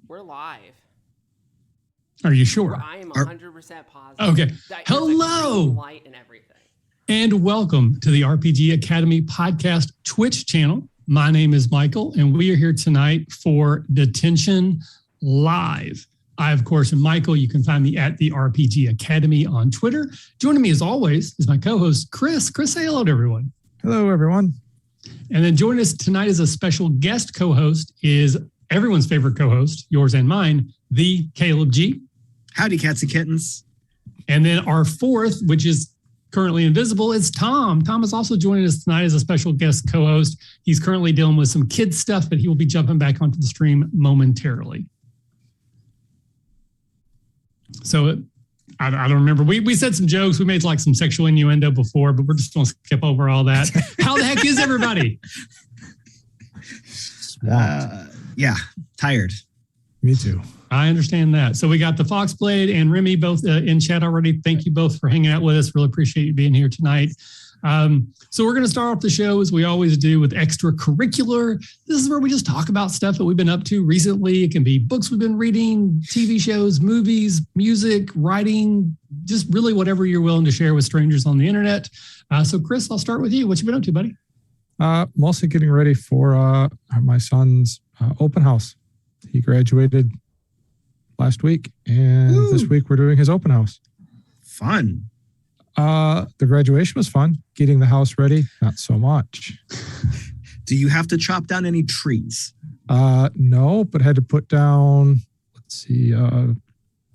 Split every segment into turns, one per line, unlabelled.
We're live.
Are you sure?
I am 100% positive.
Okay. Hello.
Light and everything.
And welcome to the RPG Academy podcast Twitch channel. My name is Michael, and we are here tonight for Detention Live. I, of course, am Michael. You can find me at the RPG Academy on Twitter. Joining me, as always, is my co-host, Chris. Chris, say hello to everyone.
Hello, everyone.
And then joining us tonight as a special guest co-host is everyone's favorite co-host, yours and mine, the Caleb G.
Howdy, cats and kittens.
And then our fourth, which is currently invisible, is Tom. Tom is also joining us tonight as a special guest co-host. He's currently dealing with some kids stuff, but he will be jumping back onto the stream momentarily. So I don't remember. We said some jokes. We made like some sexual innuendo before, but we're just going to skip over all that. How the heck is everybody?
Yeah, tired.
Me too.
I understand that. So we got the Foxblade and Remy both in chat already. Thank you both for hanging out with us. Really appreciate you being here tonight. So we're going to start off the show as we always do with extracurricular. This is where we just talk about stuff that we've been up to recently. It can be books we've been reading, TV shows, movies, music, writing, just really whatever you're willing to share with strangers on the internet. So Chris, I'll start with you. What you been up to, buddy?
Mostly getting ready for my son's open house. He graduated last week, and this week we're doing his open house.
Fun.
The graduation was fun. Getting the house ready, not so much.
Do you have to chop down any trees?
No, but had to put down,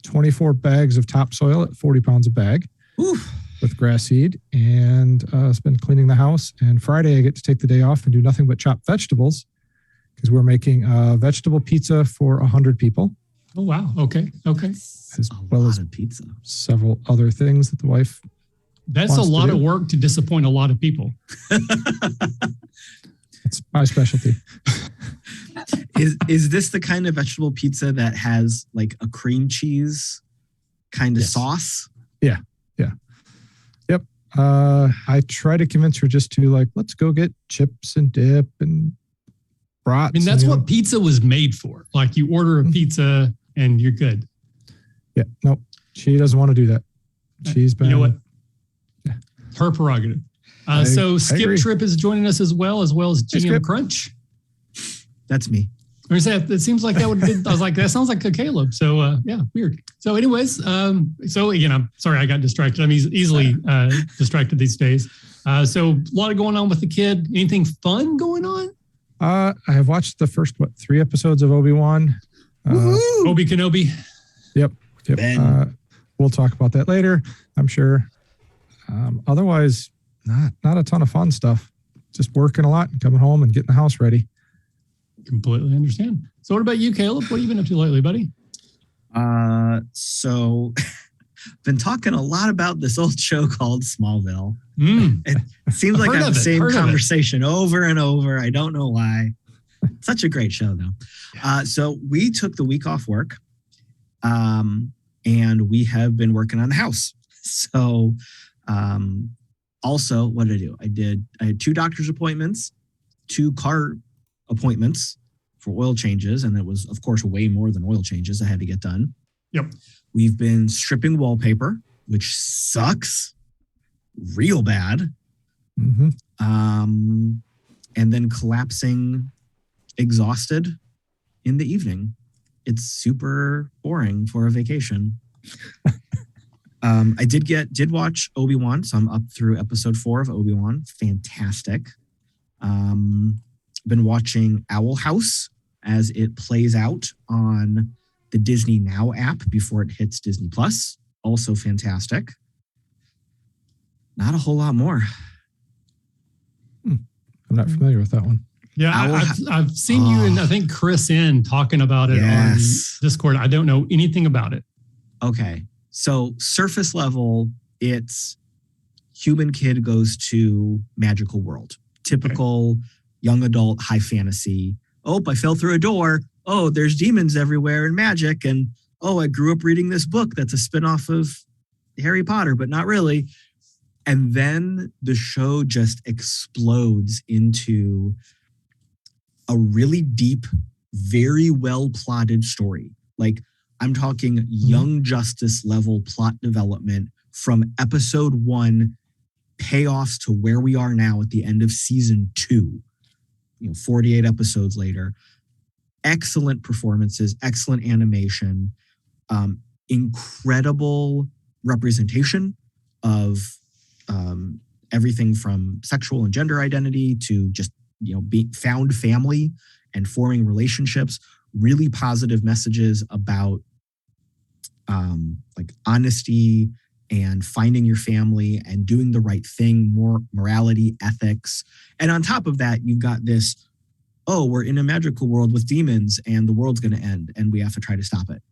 24 bags of topsoil at 40 pounds a bag.
Oof.
With grass seed, and it's been cleaning the house. And Friday I get to take the day off and do nothing but chop vegetables because we're making vegetable pizza for 100 people.
Oh, wow. Okay.
As well as
pizza.
Several other things that the wife
That's a lot of work to disappoint a lot of people.
It's my specialty.
Is this the kind of vegetable pizza that has like a cream cheese kind of sauce?
Yeah. Yep. I try to convince her just to let's go get chips and dip and brats.
I mean, that's what pizza was made for. Like you order a pizza and you're good.
Yeah. Nope. She doesn't want to do that. She's been.
You know what? Her prerogative. So Skip Trip is joining us as well as GM Crunch.
That's me.
It seems like that would be, I was like, that sounds like a Caleb. So yeah, weird. So anyways, so again, I'm sorry I got distracted. I'm easily distracted these days. So a lot of going on with the kid. Anything fun going on?
I have watched the first, 3 episodes of Obi-Wan.
Obi Kenobi.
Yep. We'll talk about that later, I'm sure. Otherwise, not a ton of fun stuff. Just working a lot and coming home and getting the house ready.
Completely understand. So what about you, Caleb? What have you been up to lately, buddy?
So been talking a lot about this old show called Smallville. It seems like I have the same conversation over and over. I don't know why. Such a great show, though. So we took the week off work, and we have been working on the house. So also, what did I do? I had 2 doctor's appointments, 2 car appointments for oil changes, and it was, of course, way more than oil changes I had to get done.
Yep.
We've been stripping wallpaper, which sucks real bad.
Mm-hmm.
And then collapsing exhausted in the evening. It's super boring for a vacation. I did watch Obi-Wan, so I'm up through episode 4 of Obi-Wan. Fantastic. Been watching Owl House as it plays out on the Disney Now app before it hits Disney Plus. Also fantastic. Not a whole lot more.
I'm not familiar with that one.
Yeah, I've seen you and I think Chris talking about it on Discord. I don't know anything about it.
Okay. So surface level, it's human kid goes to magical world. Typical young adult high fantasy. Oh, I fell through a door. Oh, there's demons everywhere and magic. And oh, I grew up reading this book that's a spinoff of Harry Potter, but not really. And then the show just explodes into a really deep very well plotted story. Like I'm talking Young Justice level plot development from episode 1, payoffs to where we are now at the end of season 2, 48 episodes later. Excellent performances, excellent animation, incredible representation of everything from sexual and gender identity to just being found family and forming relationships. Really positive messages about like honesty and finding your family and doing the right thing, more morality, ethics. And on top of that, you've got this, oh, we're in a magical world with demons and the world's going to end and we have to try to stop it.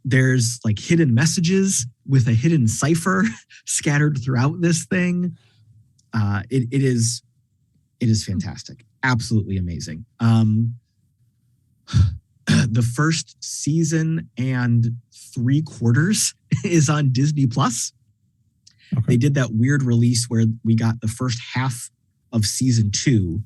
There's like hidden messages with a hidden cipher scattered throughout this thing. It is fantastic. Absolutely amazing. The first season and 3/4 is on Disney Plus.
Okay.
They did that weird release where we got the first half of season 2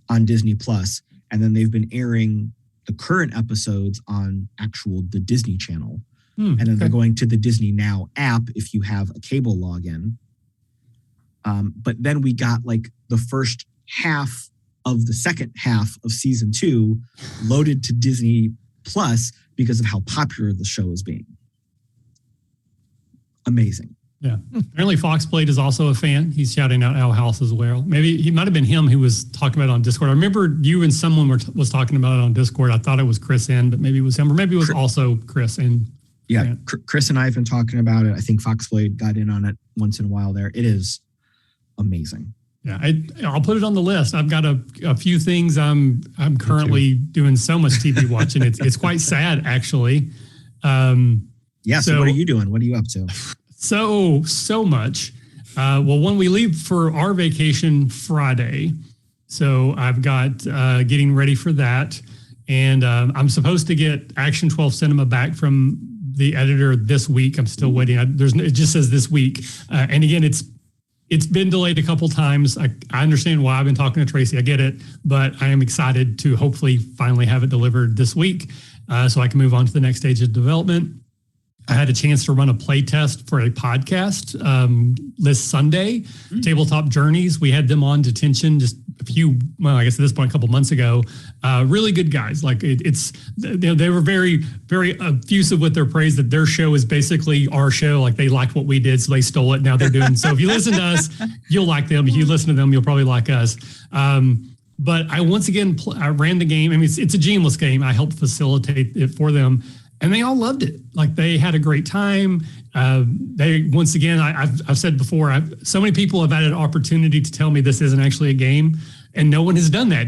on Disney Plus, and then they've been airing the current episodes on the Disney Channel. And then they're going to the Disney Now app if you have a cable login. But then we got like the first half of the second half of season 2 loaded to Disney Plus because of how popular the show is being. Amazing.
Yeah. Apparently Foxblade is also a fan. He's shouting out Owl House as well. Maybe he might have been him who was talking about it on Discord. I remember you and someone was talking about it on Discord. I thought it was Chris N, but maybe it was him, or maybe it was also Chris N.
Yeah, Chris and I have been talking about it. I think Foxblade got in on it once in a while there. It is amazing.
Yeah, I'll put it on the list. I've got a few things I'm currently doing so much TV watching. It's quite sad, actually.
Yeah, so what are you doing? What are you up to?
So much. Well, when we leave for our vacation Friday, so I've got getting ready for that. And I'm supposed to get Action 12 Cinema back from the editor this week. I'm still waiting. It just says this week. And again, it's been delayed a couple times. I understand why. I've been talking to Tracy. I get it. But I am excited to hopefully finally have it delivered this week so I can move on to the next stage of development. I had a chance to run a play test for a podcast this Sunday, Tabletop Journeys. We had them on Detention just I guess at this point, a couple months ago. Really good guys. Like they were very, very effusive with their praise that their show is basically our show. Like they liked what we did, so they stole it. Now they're doing, so if you listen to us, you'll like them. If you listen to them, you'll probably like us. But I once again, I ran the game. I mean, it's a GMless game. I helped facilitate it for them. And they all loved it. Like they had a great time. Once again, I've said before, so many people have had an opportunity to tell me this isn't actually a game, and no one has done that.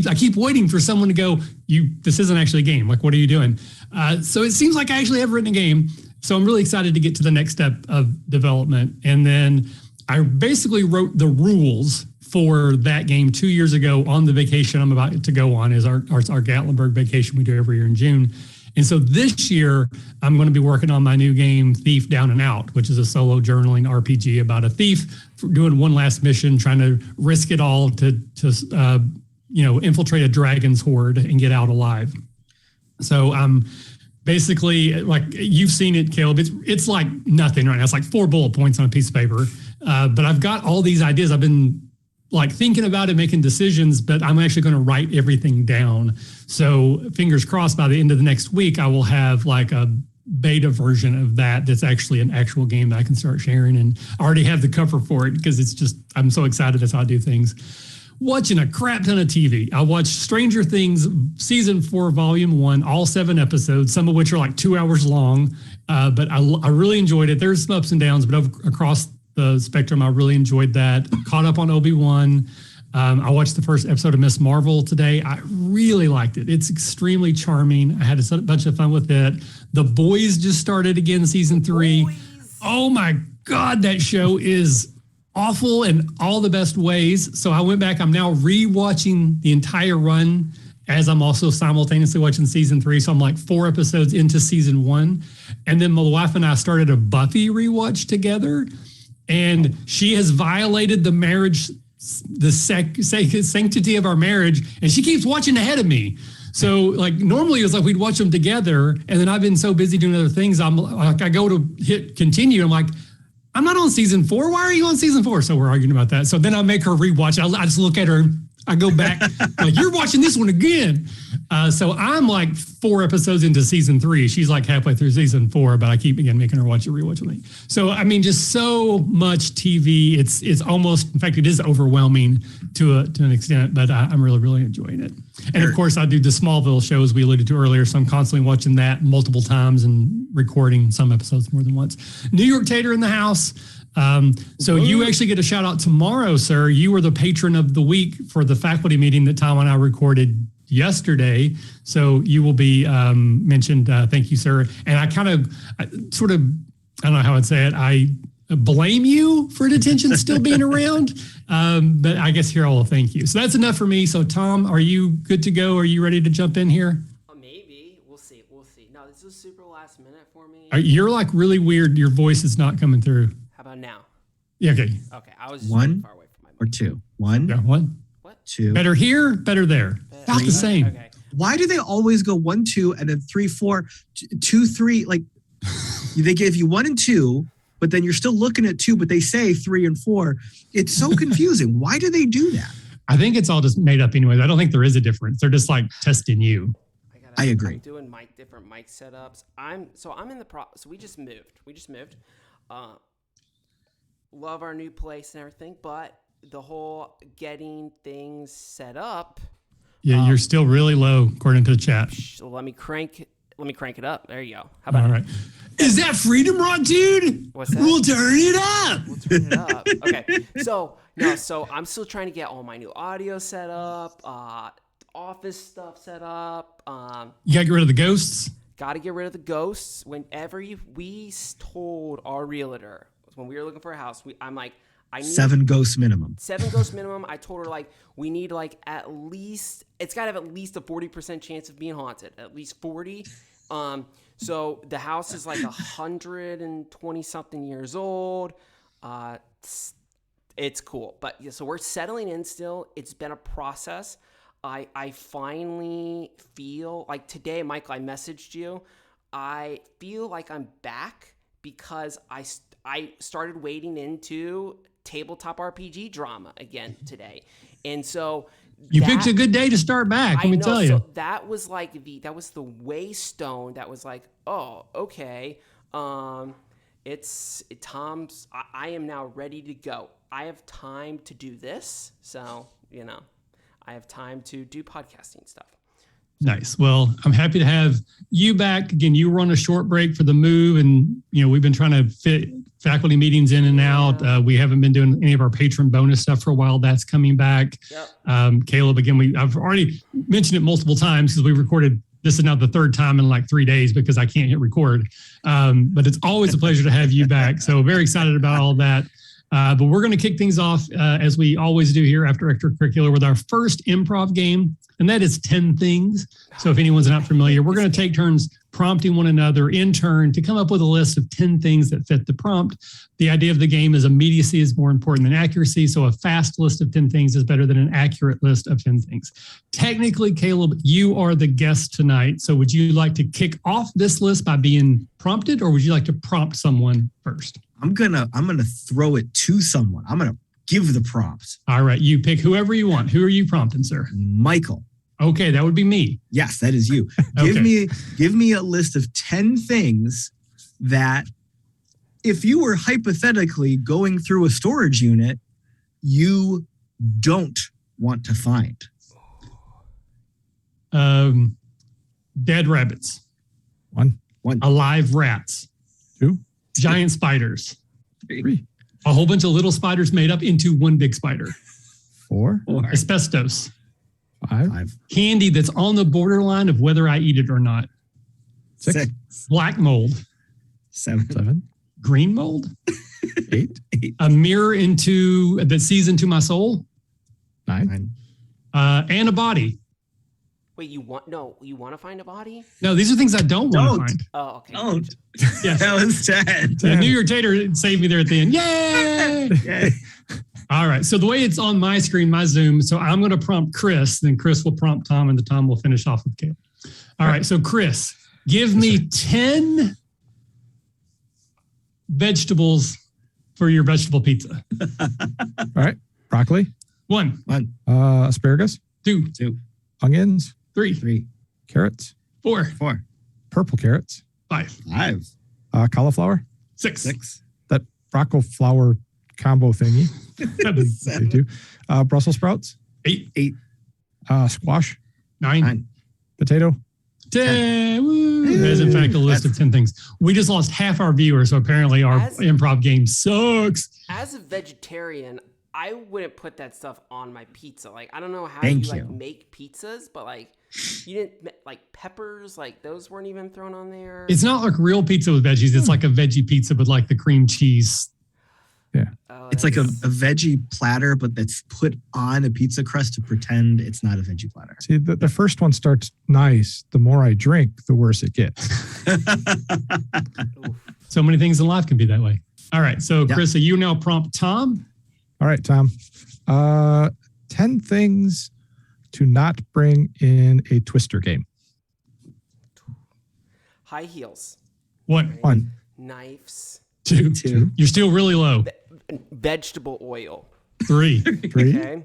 I keep waiting for someone to go, this isn't actually a game. Like, what are you doing? So it seems like I actually have written a game. So I'm really excited to get to the next step of development. And then I basically wrote the rules for that game 2 years ago on the vacation I'm about to go on. Is our Gatlinburg vacation we do every year in June. And so this year, I'm going to be working on my new game, Thief Down and Out, which is a solo journaling RPG about a thief doing one last mission, trying to risk it all to infiltrate a dragon's horde and get out alive. So I'm basically, like you've seen it, Caleb. It's like nothing right now. It's like 4 bullet points on a piece of paper. But I've got all these ideas. I've been like thinking about it, making decisions, but I'm actually going to write everything down. So fingers crossed by the end of the next week, I will have like a beta version of that's actually an actual game that I can start sharing. And I already have the cover for it because I'm so excited. That's how I do things. Watching a crap ton of TV. I watched Stranger Things season 4, volume 1, all 7 episodes, some of which are like 2 hours long. But I really enjoyed it. There's some ups and downs, but across the spectrum, I really enjoyed that. Caught up on Obi-Wan. I watched the first episode of Miss Marvel today. I really liked it. It's extremely charming. I had a bunch of fun with it. The Boys just started again, season 3. Oh my God, that show is awful in all the best ways. So I went back. I'm now rewatching the entire run as I'm also simultaneously watching season 3. So I'm like 4 episodes into season 1. And then my wife and I started a Buffy rewatch together. And she has violated the marriage, the sanctity of our marriage, and she keeps watching ahead of me. So like normally it was like we'd watch them together, and then I've been so busy doing other things. I'm like, I go to hit continue. I'm like, I'm not on season 4. Why are you on season 4? So we're arguing about that. So then I make her rewatch. I just look at her. I go back like, you're watching this one again. So I'm like 4 episodes into season 3. She's like halfway through season 4, but I keep again making her watch a rewatch with me. So I mean, just so much TV. It's almost, in fact, it is overwhelming to an extent. But I'm really enjoying it. And of course, I do the Smallville shows we alluded to earlier. So I'm constantly watching that multiple times and recording some episodes more than once. New York Tater in the house. So you actually get a shout out tomorrow, sir. You were the patron of the week for the faculty meeting that Tom and I recorded yesterday. So you will be mentioned. Thank you, sir. And I don't know how I'd say it. I blame you for Detention still being around. But I guess here I will thank you. So that's enough for me. So Tom, are you good to go? Are you ready to jump in here?
Maybe. We'll see. No, this is super last minute for me.
You're like really weird. Your voice is not coming through.
How about now?
Yeah, okay.
Okay, I was just
one
far away from my mic.
or 2. 1.
Yeah, 1.
What?
2.
Better here, better there. About the same.
Okay.
Why do they always go 1, 2, and then 3, 4, 2, 3? Like they give you 1 and 2, but then you're still looking at 2, but they say 3 and 4. It's so confusing. Why do they do that?
I think it's all just made up anyways. I don't think there is a difference. They're just like testing you.
I agree.
I'm doing different mic setups. I'm in the so we just moved. Love our new place and everything, but the whole getting things set up.
Yeah, you're still really low according to the chat.
Let me crank it up. There you go. How about
All right. Is that Freedom Rock, dude?
What's that?
We'll turn it up.
We'll turn it up. Okay. So I'm still trying to get all my new audio set up, office stuff set up.
You gotta get rid of the ghosts.
Got to get rid of the ghosts. Whenever we told our realtor when we were looking for a house, I'm like, I need
7 ghosts minimum.
7 ghosts minimum. I told her like we need like at least, it's got to have at least a 40% chance of being haunted, at least 40. So the house is like 120 something years old. It's cool, but yeah, so we're settling in still. It's been a process. I finally feel like today, Michael, I messaged you. I feel like I'm back because I started wading into tabletop RPG drama again today. And so
you picked a good day to start back. Let me tell you.
So that was like that was the waystone that was like, oh, okay. It's Tom's. I am now ready to go. I have time to do this. So, I have time to do podcasting stuff.
Nice. Well, I'm happy to have you back. Again, you were on a short break for the move, and we've been trying to fit faculty meetings in and out. We haven't been doing any of our patron bonus stuff for a while. That's coming back. Yep. Caleb, again, I've already mentioned it multiple times because we recorded. This is now the 3rd time in like 3 days because I can't hit record. But it's always a pleasure to have you back. So very excited about all that. But we're going to kick things off as we always do here after Extracurricular with our first improv game, and that is 10 things. So if anyone's not familiar, we're going to take turns prompting one another in turn to come up with a list of 10 things that fit the prompt. The idea of the game is immediacy is more important than accuracy. So a fast list of 10 things is better than an accurate list of 10 things. Technically, Caleb, you are the guest tonight. So would you like to kick off this list by being prompted, or would you like to prompt someone first?
I'm gonna throw it to someone. I'm gonna give the prompts.
All right, you pick whoever you want. Who are you prompting, sir?
Michael.
Okay, that would be me.
Yes, that is you. Give me a list of 10 things that if you were hypothetically going through a storage unit, you don't want to find.
Dead rabbits.
1.
Alive rats.
2.
Giant spiders.
3.
A whole bunch of little spiders made up into one big spider.
4.
Asbestos.
5.
Candy that's on the borderline of whether I eat it or not.
6.
Black mold.
7.
Green mold.
8.
A mirror that sees into my soul.
9.
And a body.
Wait, you want to find a body?
No, these are things I don't want to find.
Oh, okay.
Don't.
Yes.
That was 10.
The New York Tater saved me there at the end. Yay!
Yay.
All right. So the way it's on my screen, my Zoom, so I'm going to prompt Chris, then Chris will prompt Tom, and the Tom will finish off with Caleb. All right. So Chris, give me 10 vegetables for your vegetable pizza.
All right. Broccoli.
1.
Asparagus.
2.
Onions.
3.
Carrots.
4.
Purple carrots.
5.
Cauliflower.
6.
That broccoli flour combo thingy. They do. Brussels sprouts.
8.
Squash.
9.
Potato.
10. Woo. That is, in fact, a list of 10 things. We just lost half our viewers, so apparently our improv game sucks.
As a vegetarian, I wouldn't put that stuff on my pizza. Like, I don't know how
Thank
you like
you.
make pizzas, but like, you didn't like peppers. Like, those weren't even thrown on there.
It's not like real pizza with veggies. It's like a veggie pizza, but like the cream cheese.
Yeah.
Oh,
It's like a veggie platter, but that's put on a pizza crust to pretend it's not a veggie platter.
See, the first one starts nice. The more I drink, the worse it gets.
Oof.
So many things in life can be that way. All right. So,
Yeah.
Chris, so you now prompt Tom.
All right, Tom. 10 things to not bring in a Twister game.
High heels,
1.
1.
knives,
2.
2.
You're still really low.
vegetable oil.
3.
3.
Okay.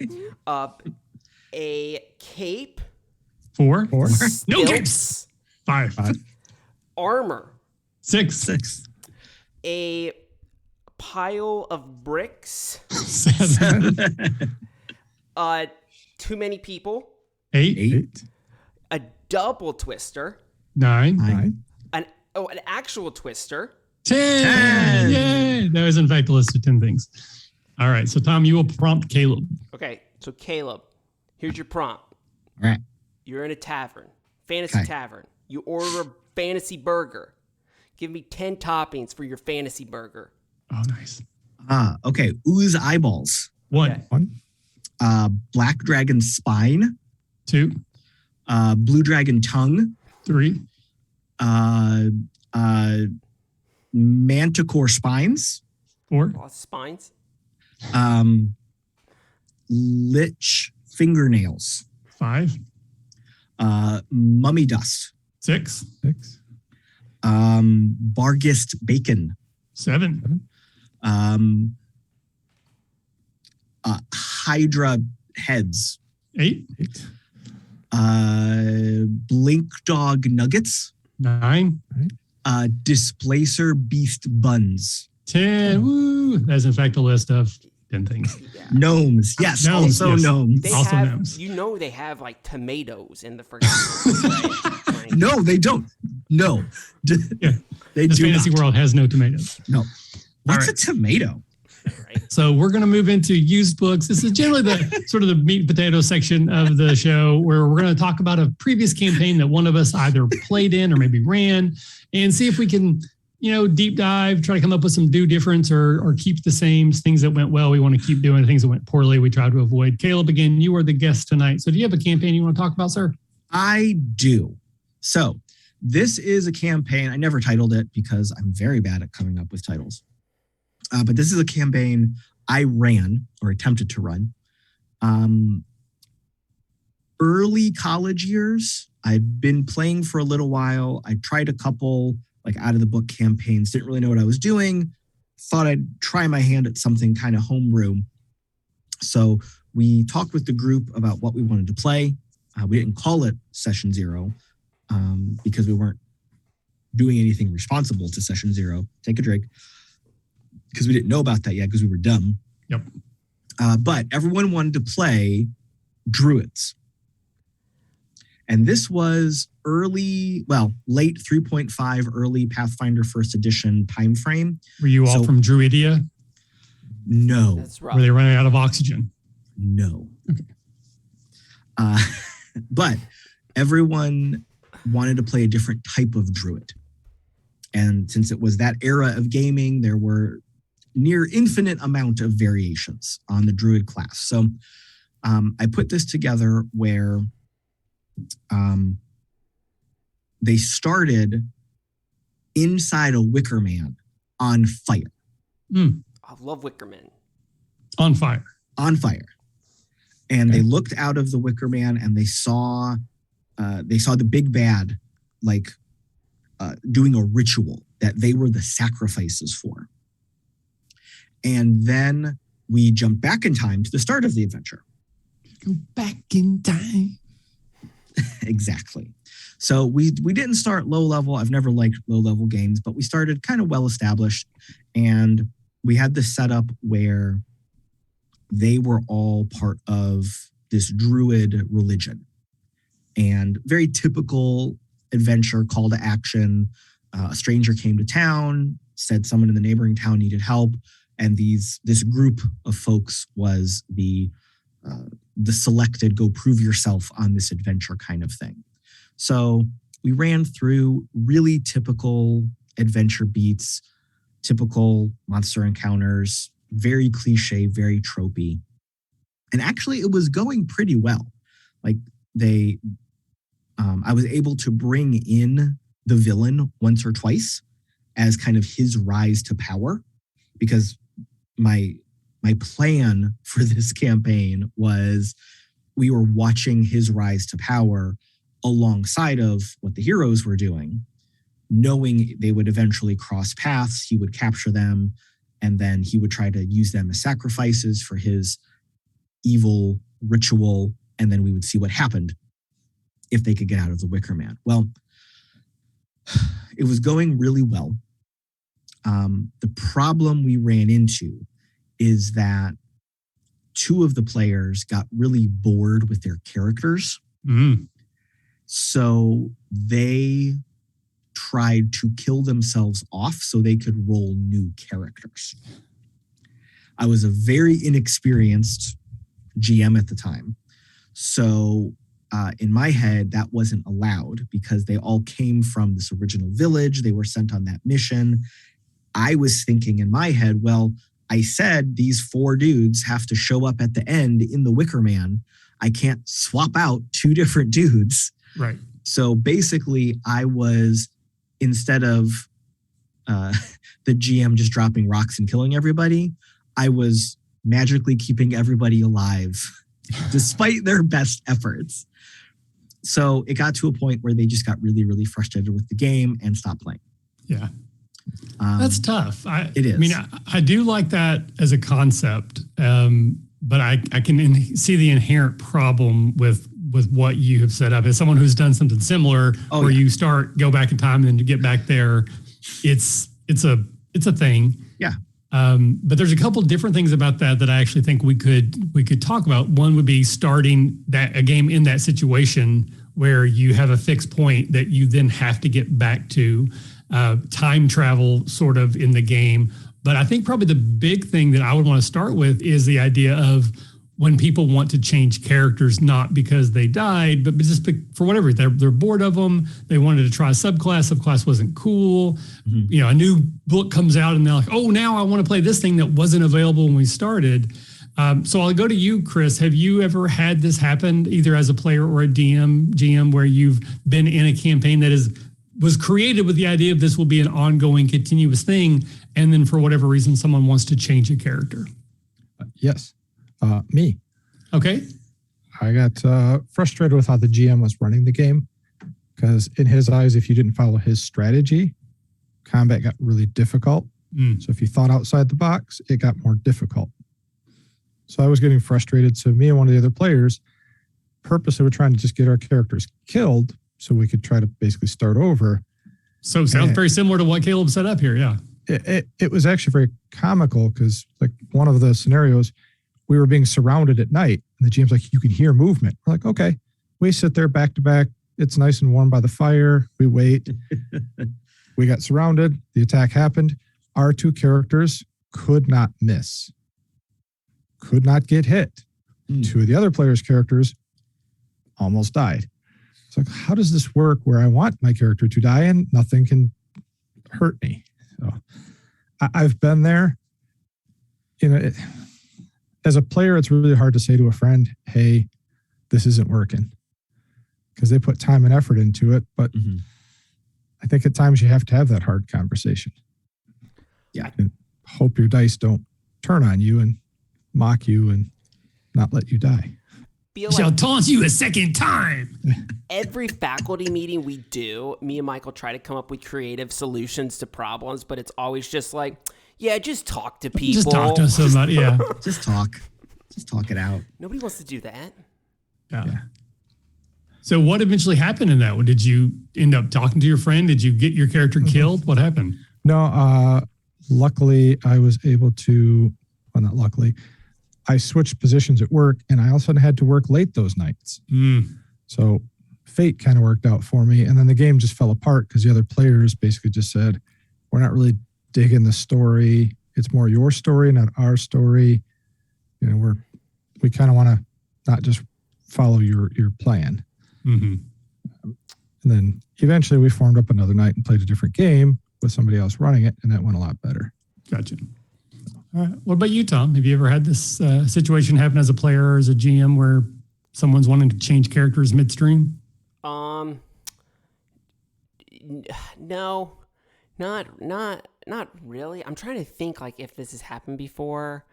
A cape.
4.
4.
No
stilts,
capes. 5.
5.
Armor.
6.
A pile of bricks.
7.
Too many people.
8.
8.
A double twister.
9.
9.
An actual twister.
10. Yay. That was, in fact, a list of 10 things. All right. So, Tom, you will prompt Caleb.
Okay, so Caleb, here's your prompt.
All right.
You're in a tavern, fantasy
Okay.
tavern. You order a fantasy burger. Give me 10 toppings for your fantasy burger.
Oh, nice.
Okay. Ooze eyeballs.
1.
Okay.
1.
Black dragon spine.
2.
Blue dragon tongue.
3.
Manticore spines.
4.
Lots of spines.
Lich fingernails.
5.
Mummy dust.
6.
6.
Bargist bacon.
7.
Hydra heads.
8.
8.
Blink dog nuggets.
9.
Displacer beast buns.
10. Woo. That's, in fact, a list of 10 things.
Yeah.
Gnomes. Yes.
Gnomes,
Also
yes.
gnomes.
They
Also
have,
gnomes.
they have like tomatoes in the freaking right?
No, they don't. No.
Yeah.
They
This
do
fantasy
not.
world has no tomatoes.
No. What's
All
a tomato?
Right.
So we're going to move into used books. This is generally the sort of the meat and potato section of the show, where we're going to talk about a previous campaign that one of us either played in or maybe ran, and see if we can, deep dive, try to come up with some do difference or keep the same things that went well. We want to keep doing things that went poorly. We try to avoid. Caleb, again, you are the guest tonight. So do you have a campaign you want to talk about, sir?
I do. So this is a campaign. I never titled it because I'm very bad at coming up with titles. But this is a campaign I ran or attempted to run. Early college years, I'd been playing for a little while. I tried a couple like out of the book campaigns, didn't really know what I was doing. Thought I'd try my hand at something kind of homebrew. So we talked with the group about what we wanted to play. We didn't call it Session Zero because we weren't doing anything responsible to Session Zero. Take a drink. Because we didn't know about that yet because we were dumb.
Yep.
But everyone wanted to play Druids. And this was late 3.5, early Pathfinder first edition time frame.
Were you all
So-
from Druidia?
No.
That's rough.
Were they running out of oxygen?
No. But everyone wanted to play a different type of druid. And since it was that era of gaming, there were near infinite amount of variations on the druid class. So I put this together where they started inside a Wicker Man on fire.
I love Wickerman.
On fire.
On fire. And they looked out of the Wicker Man and they saw the big bad like doing a ritual that they were the sacrifices for. And then we jumped back in time to the start of the adventure.
Go back in time.
Exactly. So we didn't start low level. I've never liked low level games, but we started kind of well established. And we had this setup where they were all part of this druid religion. And very typical adventure, call to action. A stranger came to town, said someone in the neighboring town needed help. And this group of folks was the selected, go prove yourself on this adventure kind of thing. So we ran through really typical adventure beats, typical monster encounters, very cliche, very tropey. And actually it was going pretty well. Like I was able to bring in the villain once or twice as kind of his rise to power, because my plan for this campaign was we were watching his rise to power alongside of what the heroes were doing, knowing they would eventually cross paths. He would capture them, and then he would try to use them as sacrifices for his evil ritual, and then we would see what happened if they could get out of the Wicker Man. Well, it was going really well. The problem we ran into is that two of the players got really bored with their characters. So they tried to kill themselves off so they could roll new characters. I was a very inexperienced GM at the time. So in my head, that wasn't allowed because they all came from this original village. They were sent on that mission. I was thinking in my head, well, I said these 4 dudes have to show up at the end in the Wicker Man. I can't swap out 2 different dudes.
Right.
So basically, I was, instead of the GM just dropping rocks and killing everybody, I was magically keeping everybody alive despite their best efforts. So it got to a point where they just got really, really frustrated with the game and stopped playing.
Yeah. That's tough.
It is.
I mean, I do like that as a concept, but I can see the inherent problem with what you have set up. As someone who's done something similar, where you go back in time and then to get back there, it's a thing.
Yeah.
But there's a couple different things about that I actually think we could talk about. One would be starting a game in that situation where you have a fixed point that you then have to get back to. Time travel sort of in the game. But I think probably the big thing that I would want to start with is the idea of when people want to change characters, not because they died, but just for whatever, they're bored of them. They wanted to try a subclass wasn't cool. Mm-hmm. You know, a new book comes out and they're like, oh, now I want to play this thing that wasn't available when we started. So I'll go to you, Chris. Have you ever had this happen either as a player or a GM, where you've been in a campaign that was created with the idea of this will be an ongoing, continuous thing, and then for whatever reason, someone wants to change a character?
Yes. Me.
Okay.
I got frustrated with how the GM was running the game, because in his eyes, if you didn't follow his strategy, combat got really difficult. So if you thought outside the box, it got more difficult. So I was getting frustrated. So me and one of the other players purposely were trying to just get our characters killed so we could try to basically start over.
So sounds very similar to what Caleb set up here. Yeah.
It was actually very comical because, like, one of the scenarios, we were being surrounded at night and the GM's like, you can hear movement. We're like, okay. We sit there back to back. It's nice and warm by the fire. We wait. We got surrounded. The attack happened. Our 2 characters could not miss, could not get hit. 2 of the other players' characters almost died. It's like, how does this work where I want my character to die and nothing can hurt me? So I've been there. You know, as a player, it's really hard to say to a friend, hey, this isn't working. because they put time and effort into it. But I think at times you have to have that hard conversation.
Yeah.
And hope your dice don't turn on you and mock you and not let you die.
Shall taunt you a second time.
Every faculty meeting we do, me and Michael try to come up with creative solutions to problems, but it's always just like, yeah, just talk to people.
Just talk to somebody. Yeah.
Just talk. Just talk it out.
Nobody wants to do that.
Yeah. So what eventually happened in that one? Did you end up talking to your friend? Did you get your character killed? What happened?
No, luckily I was able to, well, not luckily, I switched positions at work and I also had to work late those nights. So fate kind of worked out for me. And then the game just fell apart because the other players basically just said, we're not really digging the story. It's more your story, not our story. You know, we kind of want to not just follow your plan. And then eventually we formed up another night and played a different game with somebody else running it, and that went a lot better.
Gotcha. All right. What about you, Tom? Have you ever had this situation happen as a player or as a GM where someone's wanting to change characters midstream?
No, not really. I'm trying to think like if this has happened before,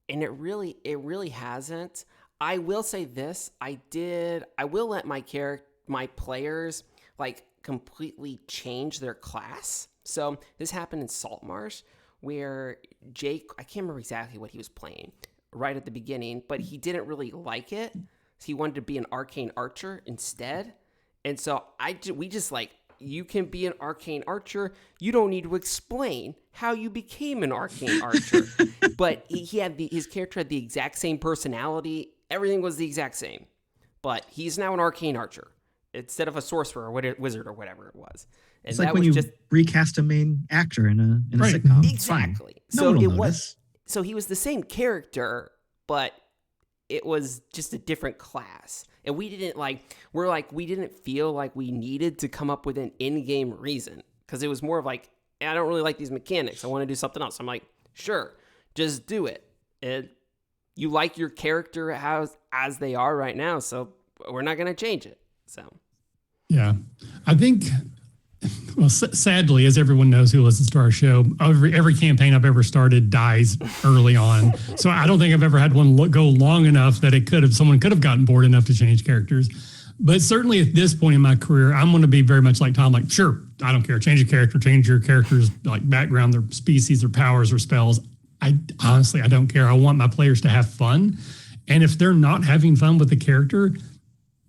and it really hasn't. I will say this: I will let my players like completely change their class. So this happened in Saltmarsh, where Jake, I can't remember exactly what he was playing right at the beginning, but he didn't really like it. So he wanted to be an arcane archer instead. And so we just like, you can be an arcane archer. You don't need to explain how you became an arcane archer. But his character had the exact same personality. Everything was the exact same. But he's now an arcane archer instead of a sorcerer or wizard or whatever it was. And
it's like when you recast a main actor in a sitcom.
Exactly. So he was the same character, but it was just a different class. And we didn't feel like we needed to come up with an in-game reason, because it was more of like, I don't really like these mechanics. I want to do something else. I'm like, sure, just do it. And you like your character as they are right now, so we're not going to change it. So,
yeah, I think. Well, sadly, as everyone knows who listens to our show, every campaign I've ever started dies early on. So I don't think I've ever had one go long enough that someone could have gotten bored enough to change characters. But certainly at this point in my career, I'm going to be very much like Tom, like, sure, I don't care. Change your character's like background, their species, their powers, or spells. I don't care. I want my players to have fun. And if they're not having fun with the character,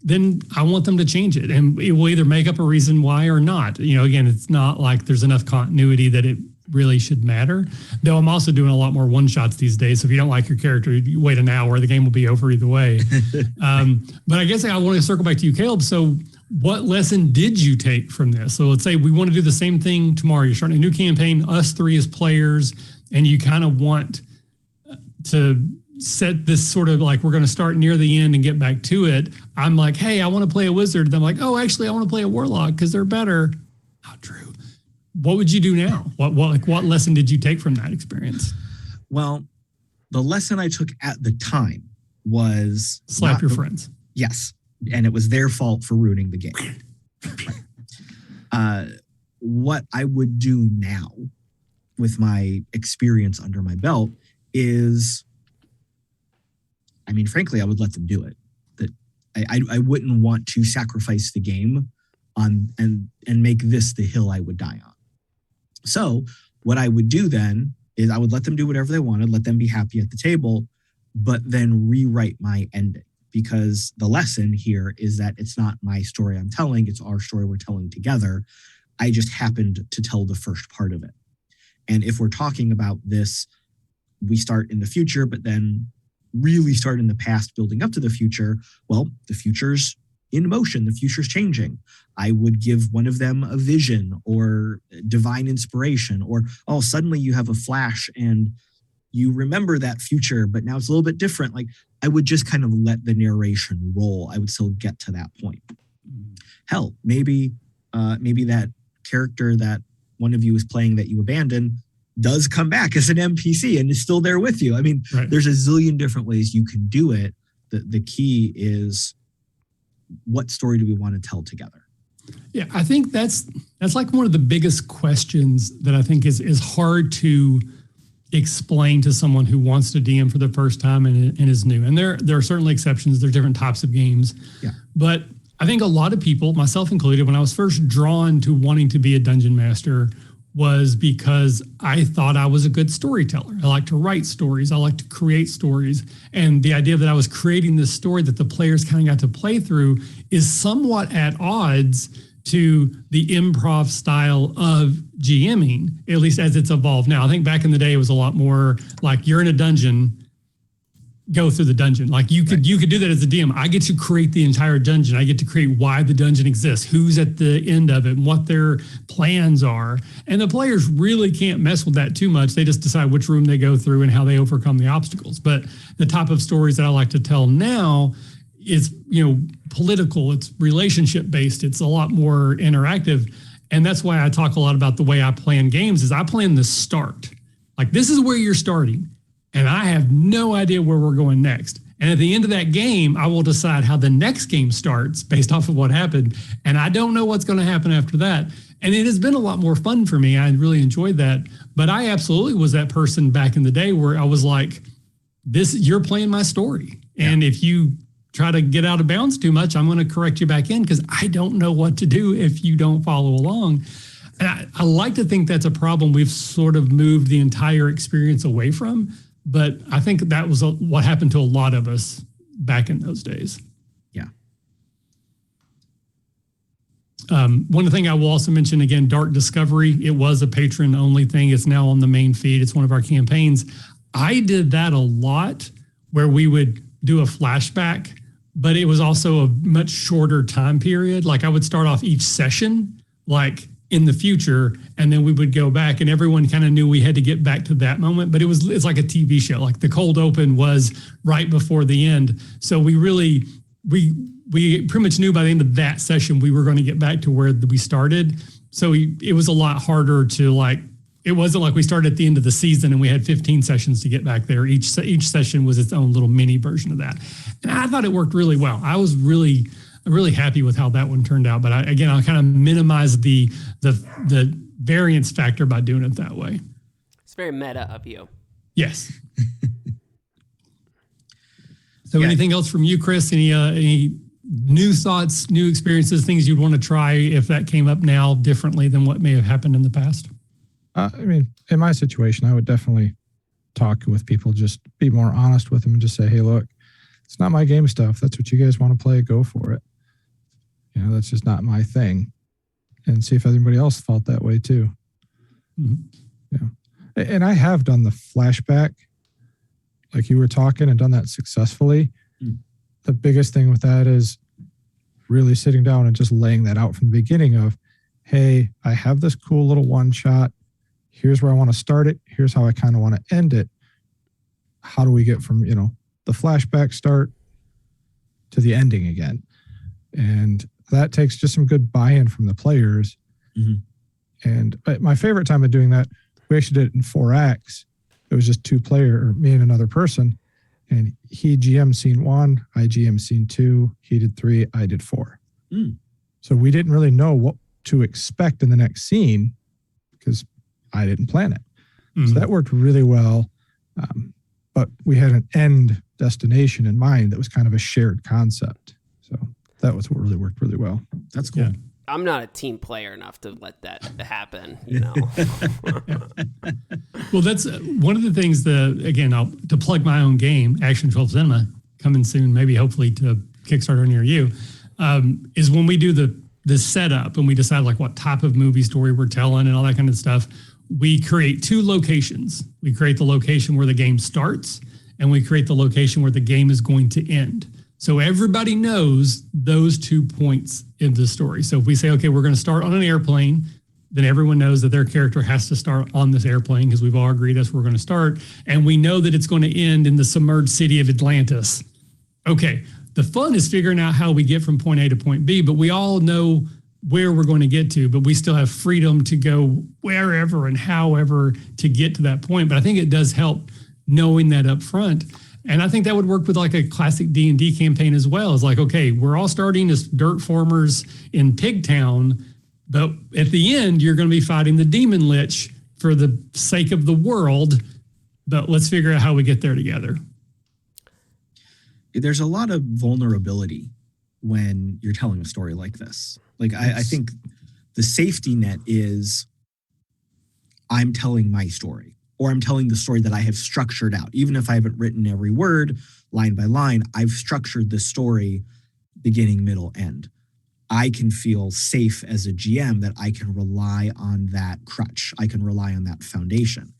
then I want them to change it, and it will either make up a reason why or not. You know, again, it's not like there's enough continuity that it really should matter. Though I'm also doing a lot more one-shots these days. So if you don't like your character, you wait an hour, the game will be over either way. But I guess I want to circle back to you, Caleb. So what lesson did you take from this? So let's say we want to do the same thing tomorrow. You're starting a new campaign, us three as players, and you kind of want to set this sort of like, we're going to start near the end and get back to it. I'm like, hey, I want to play a wizard. And I'm like, oh, actually, I want to play a warlock because they're better. Not true. What would you do now? What lesson did you take from that experience?
Well, the lesson I took at the time was
slap your friends.
Yes. And it was their fault for ruining the game. What I would do now with my experience under my belt is, I mean, frankly, I would let them do it. That I wouldn't want to sacrifice the game on and make this the hill I would die on. So what I would do then is I would let them do whatever they wanted, let them be happy at the table, but then rewrite my ending. Because the lesson here is that it's not my story I'm telling, it's our story we're telling together. I just happened to tell the first part of it. And if we're talking about this, we start in the future, but then really start in the past building up to the future. Well, the future's in motion, the future's changing. I would give one of them a vision or divine inspiration, or, oh, suddenly you have a flash and you remember that future, but now it's a little bit different. Like, I would just kind of let the narration roll. I would still get to that point. Hell, maybe that character that one of you is playing that you abandoned does come back as an NPC and is still there with you. I mean, There's a zillion different ways you can do it. The key is what story do we want to tell together?
Yeah, I think that's like one of the biggest questions that I think is hard to explain to someone who wants to DM for the first time and is new. And there are certainly exceptions. There are different types of games.
Yeah.
But I think a lot of people, myself included, when I was first drawn to wanting to be a dungeon master, was because I thought I was a good storyteller. I like to write stories. I like to create stories. And the idea that I was creating this story that the players kind of got to play through is somewhat at odds to the improv style of GMing, at least as it's evolved now. I think back in the day, it was a lot more like you're in a dungeon, go through the dungeon. Like you could do that as a DM. I get to create the entire dungeon. I get to create why the dungeon exists, who's at the end of it, and what their plans are. And the players really can't mess with that too much. They just decide which room they go through and how they overcome the obstacles. But the type of stories that I like to tell now is, political, it's relationship based, it's a lot more interactive. And that's why I talk a lot about the way I plan games is I plan the start. Like this is where you're starting. And I have no idea where we're going next. And at the end of that game, I will decide how the next game starts based off of what happened. And I don't know what's going to happen after that. And it has been a lot more fun for me. I really enjoyed that. But I absolutely was that person back in the day where I was like, you're playing my story. And if you try to get out of bounds too much, I'm going to correct you back in because I don't know what to do if you don't follow along. And I like to think that's a problem we've sort of moved the entire experience away from. But I think that was what happened to a lot of us back in those days.
Yeah.
One thing I will also mention, again, Dark Discovery. It was a patron-only thing. It's now on the main feed. It's one of our campaigns. I did that a lot where we would do a flashback, but it was also a much shorter time period. Like I would start off each session, like in the future, and then we would go back and everyone kind of knew we had to get back to that moment, but it's like a TV show. Like the cold open was right before the end. So we pretty much knew by the end of that session, we were going to get back to where we started. So it was a lot harder to it wasn't like we started at the end of the season and we had 15 sessions to get back there. Each session was its own little mini version of that. And I thought it worked really well. I was really happy with how that one turned out. But I kind of minimized the variance factor by doing it that way.
It's very meta of you.
Yes. So anything else from you, Chris? Any new thoughts, new experiences, things you'd want to try if that came up now differently than what may have happened in the past?
In my situation, I would definitely talk with people, just be more honest with them and just say, hey, look, it's not my game stuff. That's what you guys want to play. Go for it. That's just not my thing. And see if everybody else felt that way too. Mm-hmm. Yeah. And I have done the flashback, like you were talking, and done that successfully. Mm. The biggest thing with that is really sitting down and just laying that out from the beginning of, hey, I have this cool little one shot. Here's where I want to start it. Here's how I kind of want to end it. How do we get from, the flashback start to the ending again? And that takes just some good buy-in from the players. Mm-hmm. And my favorite time of doing that, we actually did it in 4 acts. It was just 2 player, or me and another person. And he GM scene 1, I GM scene 2, he did 3, I did 4. Mm. So we didn't really know what to expect in the next scene because I didn't plan it. Mm-hmm. So that worked really well. But we had an end destination in mind that was kind of a shared concept. So that was what really worked really well.
That's cool. Yeah.
I'm not a team player enough to let that happen,
Well, that's one of the things to plug my own game, Action 12 Cinema, coming soon, maybe hopefully to Kickstarter near you, is when we do the setup and we decide what type of movie story we're telling and all that kind of stuff, we create 2 locations. We create the location where the game starts and we create the location where the game is going to end. So everybody knows those 2 points in the story. So if we say, okay, we're going to start on an airplane, then everyone knows that their character has to start on this airplane because we've all agreed that's where we're going to start. And we know that it's going to end in the submerged city of Atlantis. Okay, the fun is figuring out how we get from point A to point B, but we all know where we're going to get to, but we still have freedom to go wherever and however to get to that point. But I think it does help knowing that up front. And I think that would work with like a classic D&D campaign as well. It's like, okay, we're all starting as dirt farmers in Pigtown, but at the end, you're going to be fighting the Demon Lich for the sake of the world. But let's figure out how we get there together.
There's a lot of vulnerability when you're telling a story like this. Like, I think the safety net is I'm telling my story, or I'm telling the story that I have structured out. Even if I haven't written every word line by line, I've structured the story beginning, middle, end. I can feel safe as a GM that I can rely on that crutch. I can rely on that foundation.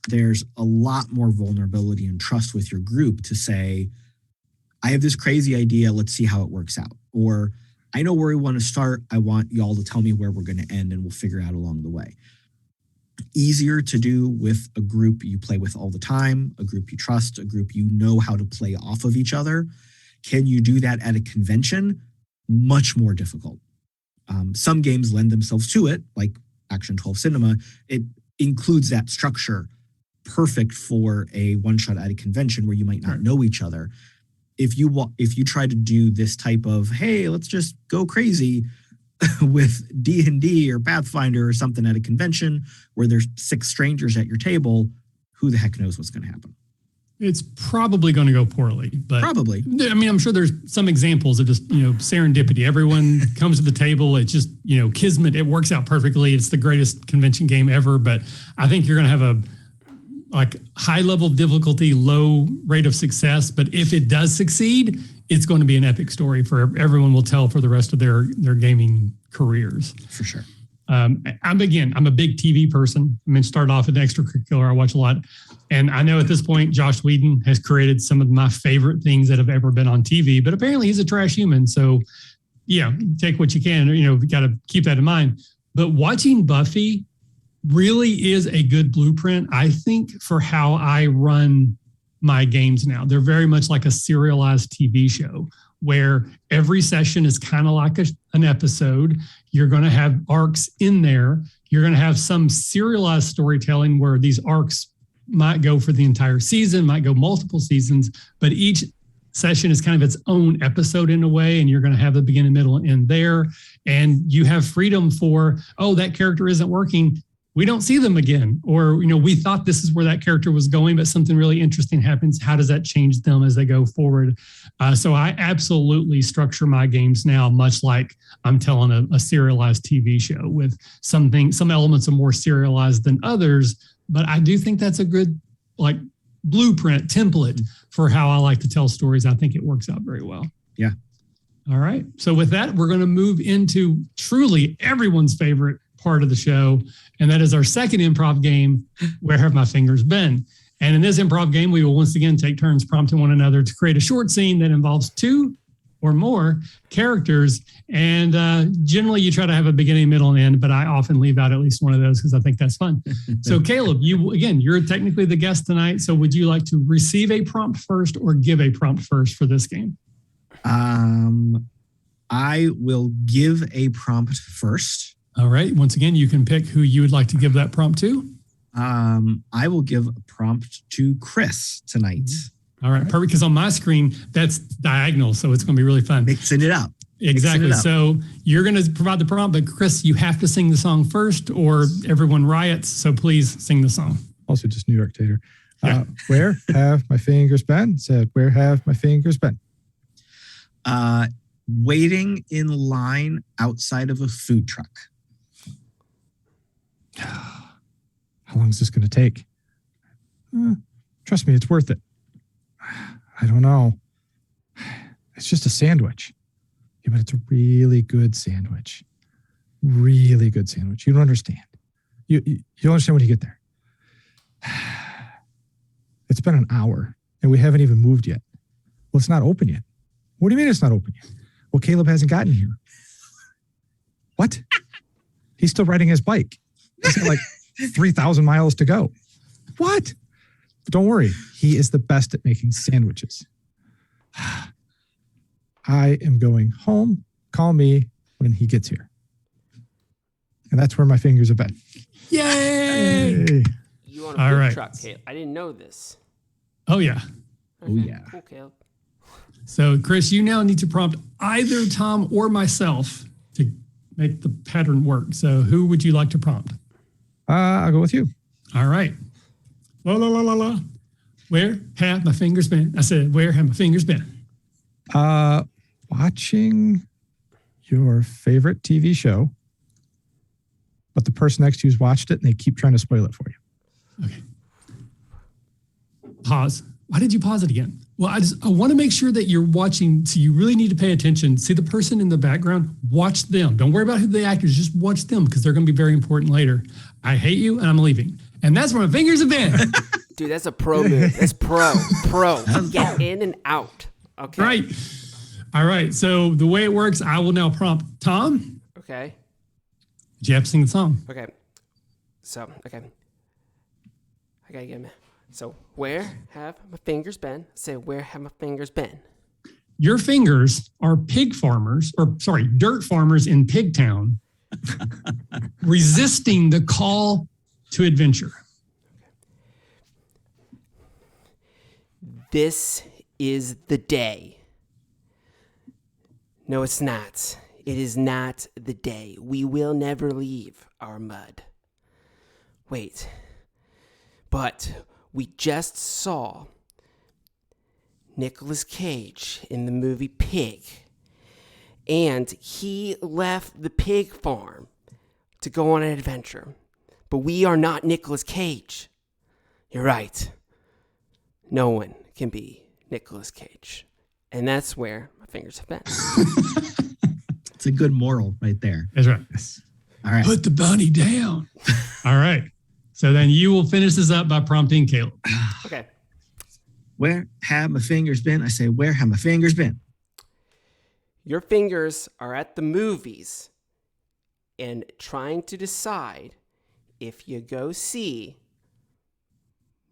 There's a lot more vulnerability and trust with your group to say, I have this crazy idea. Let's see how it works out. Or I know where we want to start. I want y'all to tell me where we're going to end, and we'll figure out along the way. Easier to do with a group you play with all the time, a group you trust, a group you know how to play off of each other. Can you do that at a convention? Much more difficult. Some games lend themselves to it, like Action 12 Cinema. It includes that structure, perfect for a one-shot at a convention where you might not know each other. If you try to do this type of, hey, let's just go crazy with D&D or Pathfinder or something at a convention where there's 6 strangers at your table, who the heck knows what's going to happen?
It's probably going to go poorly, but
probably.
I mean, I'm sure there's some examples of just, serendipity. Everyone comes to the table. It's just, kismet. It works out perfectly. It's the greatest convention game ever. But I think you're going to have a high level of difficulty, low rate of success. But if it does succeed, it's going to be an epic story for everyone will tell for the rest of their gaming careers.
For sure.
I'm a big TV person. I mean, started off in extracurricular. I watch a lot. And I know at this point, Josh Whedon has created some of my favorite things that have ever been on TV, but apparently he's a trash human. So yeah, take what you can, you got to keep that in mind. But watching Buffy really is a good blueprint, I think, for how I run my games now. They're very much like a serialized TV show where every session is kind of like an episode. You're going to have arcs in there. You're going to have some serialized storytelling where these arcs might go for the entire season, might go multiple seasons, but each session is kind of its own episode in a way, and you're going to have the beginning, middle, and end there. And you have freedom for, that character isn't working. We don't see them again. Or, we thought this is where that character was going, but something really interesting happens. How does that change them as they go forward? So I absolutely structure my games now much like I'm telling a serialized TV show with some elements are more serialized than others. But I do think that's a good blueprint template for how I like to tell stories. I think it works out very well.
Yeah.
All right. So with that, we're going to move into truly everyone's favorite part of the show. And that is our second improv game, Where Have My Fingers Been? And in this improv game, we will once again take turns prompting one another to create a short scene that involves 2 or more characters. And generally you try to have a beginning, middle, and end, but I often leave out at least one of those because I think that's fun. So Caleb, you're technically the guest tonight. So would you like to receive a prompt first or give a prompt first for this game?
I will give a prompt first.
All right. Once again, you can pick who you would like to give that prompt to.
I will give a prompt to Chris tonight.
All right, perfect. Because on my screen, that's diagonal, so it's going to be really fun.
Mixing it up.
Exactly. So you're going to provide the prompt, but Chris, you have to sing the song first or everyone riots. So please sing the song.
Also just New York Tater. Where have my fingers been? Said, where have my fingers been?
Waiting in line outside of a food truck.
How long is this going to take? Trust me, it's worth it. I don't know. It's just a sandwich. Yeah, but it's a really good sandwich. Really good sandwich. You don't understand. You'll understand when you get there. It's been an hour and we haven't even moved yet. Well, it's not open yet. What do you mean it's not open yet? Well, Caleb hasn't gotten here. What? He's still riding his bike. He's got 3,000 miles to go. What? Don't worry. He is the best at making sandwiches. I am going home. Call me when he gets here. And that's where my fingers have been.
Yay!
You want a food truck, Kate? I didn't know this.
Oh, yeah.
Oh, yeah.
Cool, Caleb.
So, Chris, you now need to prompt either Tom or myself to make the pattern work. So, who would you like to prompt?
I'll go with you.
All right. La, la, la, la, la. Where have my fingers been? I said, where have my fingers been?
Watching your favorite TV show, but the person next to you's watched it and they keep trying to spoil it for you.
Okay. Pause. Why did you pause it again? Well, I want to make sure that you're watching, so you really need to pay attention. See the person in the background? Watch them. Don't worry about who the actors, just watch them because they're going to be very important later. I hate you and I'm leaving. And that's where my fingers have been.
Dude, that's a pro move. That's pro. Get in and out. Okay.
Right. All right. So the way it works, I will now prompt Tom.
Okay.
You have to sing the song.
Okay. So, okay. I gotta get him. So, where have my fingers been? Say, where have my fingers been?
Your fingers are dirt farmers in Pigtown resisting the call to adventure.
This is the day. No, it's not. It is not the day. We will never leave our mud. Wait. But we just saw Nicolas Cage in the movie Pig. And he left the pig farm to go on an adventure. But we are not Nicolas Cage. You're right. No one can be Nicolas Cage. And that's where my fingers have been.
It's a good moral right there.
That's right.
All right.
Put the bunny down. All right. So then you will finish this up by prompting Caleb.
Okay.
Where have my fingers been? I say, where have my fingers been?
Your fingers are at the movies and trying to decide if you go see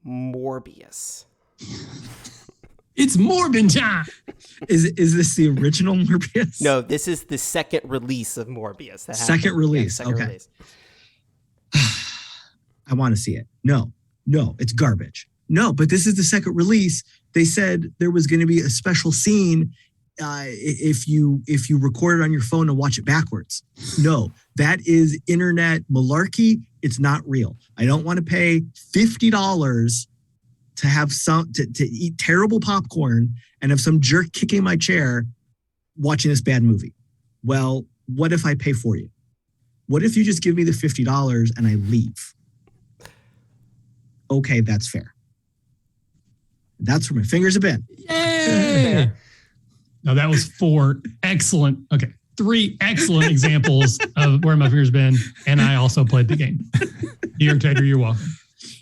Morbius.
It's Morbin time.
Is this the original Morbius?
No, this is the second release of Morbius. That
Second
happened.
release.
Yeah, second
Okay.
release.
I want to see it. No, it's garbage. No, but this is the second release. They said there was going to be a special scene if you record it on your phone and watch it backwards. No, that is internet malarkey. It's not real. I don't want to pay $50 to have to eat terrible popcorn and have some jerk kicking my chair watching this bad movie. Well, what if I pay for you? What if you just give me the $50 and I leave? Okay, that's fair. That's where my fingers have been.
Yay! Now that was three excellent examples of where my fingers been, and I also played the game. New York Tater, you're welcome.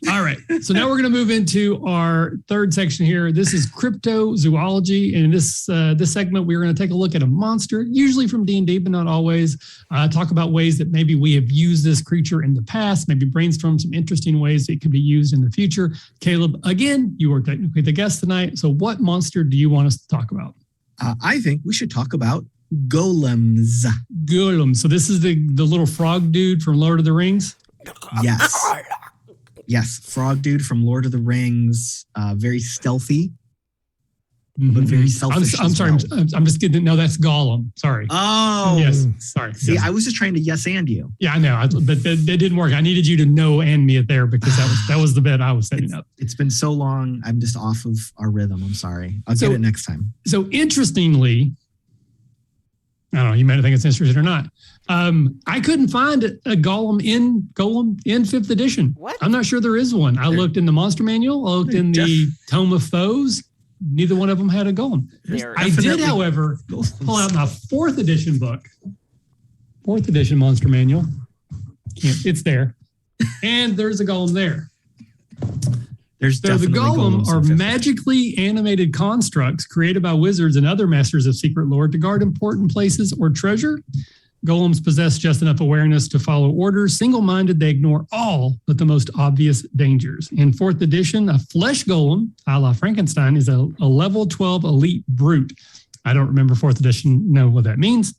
All right, so now we're going to move into our third section here. This is cryptozoology, and in this segment, we're going to take a look at a monster, usually from D&D, but not always. Talk about ways that maybe we have used this creature in the past, maybe brainstorm some interesting ways it could be used in the future. Caleb, again, you are technically the guest tonight, so what monster do you want us to talk about?
I think we should talk about golems.
Golem. So this is the little frog dude from Lord of the Rings?
Yes. Yes, frog dude from Lord of the Rings. Very stealthy, but very selfish.
I'm sorry.
well.
I'm just kidding. No, that's Gollum. Sorry.
Oh.
Yes. Sorry.
See,
Yes.
I was just trying to yes and you.
Yeah, I know. But that didn't work. I needed you to know and me it there because that was the bet I was setting up.
It's been so long. I'm just off of our rhythm. I'm sorry. I'll get it next time.
So interestingly, I don't know, you might think it's interesting or not. I couldn't find a Golem in 5th edition.
What?
I'm not sure there is one. I looked in the monster manual. I looked in the Tome of Foes. Neither one of them had a Golem. I did, however, pull out my 4th edition book. 4th edition monster manual. Yeah, it's there. And there's a Golem there.
There's
So the
definitely
Golem
golems
are
in fifth.
magically animated constructs created by wizards and other masters of secret lore to guard important places or treasure. Golems possess just enough awareness to follow orders. Single-minded, they ignore all but the most obvious dangers. In 4th edition, a flesh golem, a la Frankenstein, is a level 12 elite brute. I don't remember 4th edition, know what that means.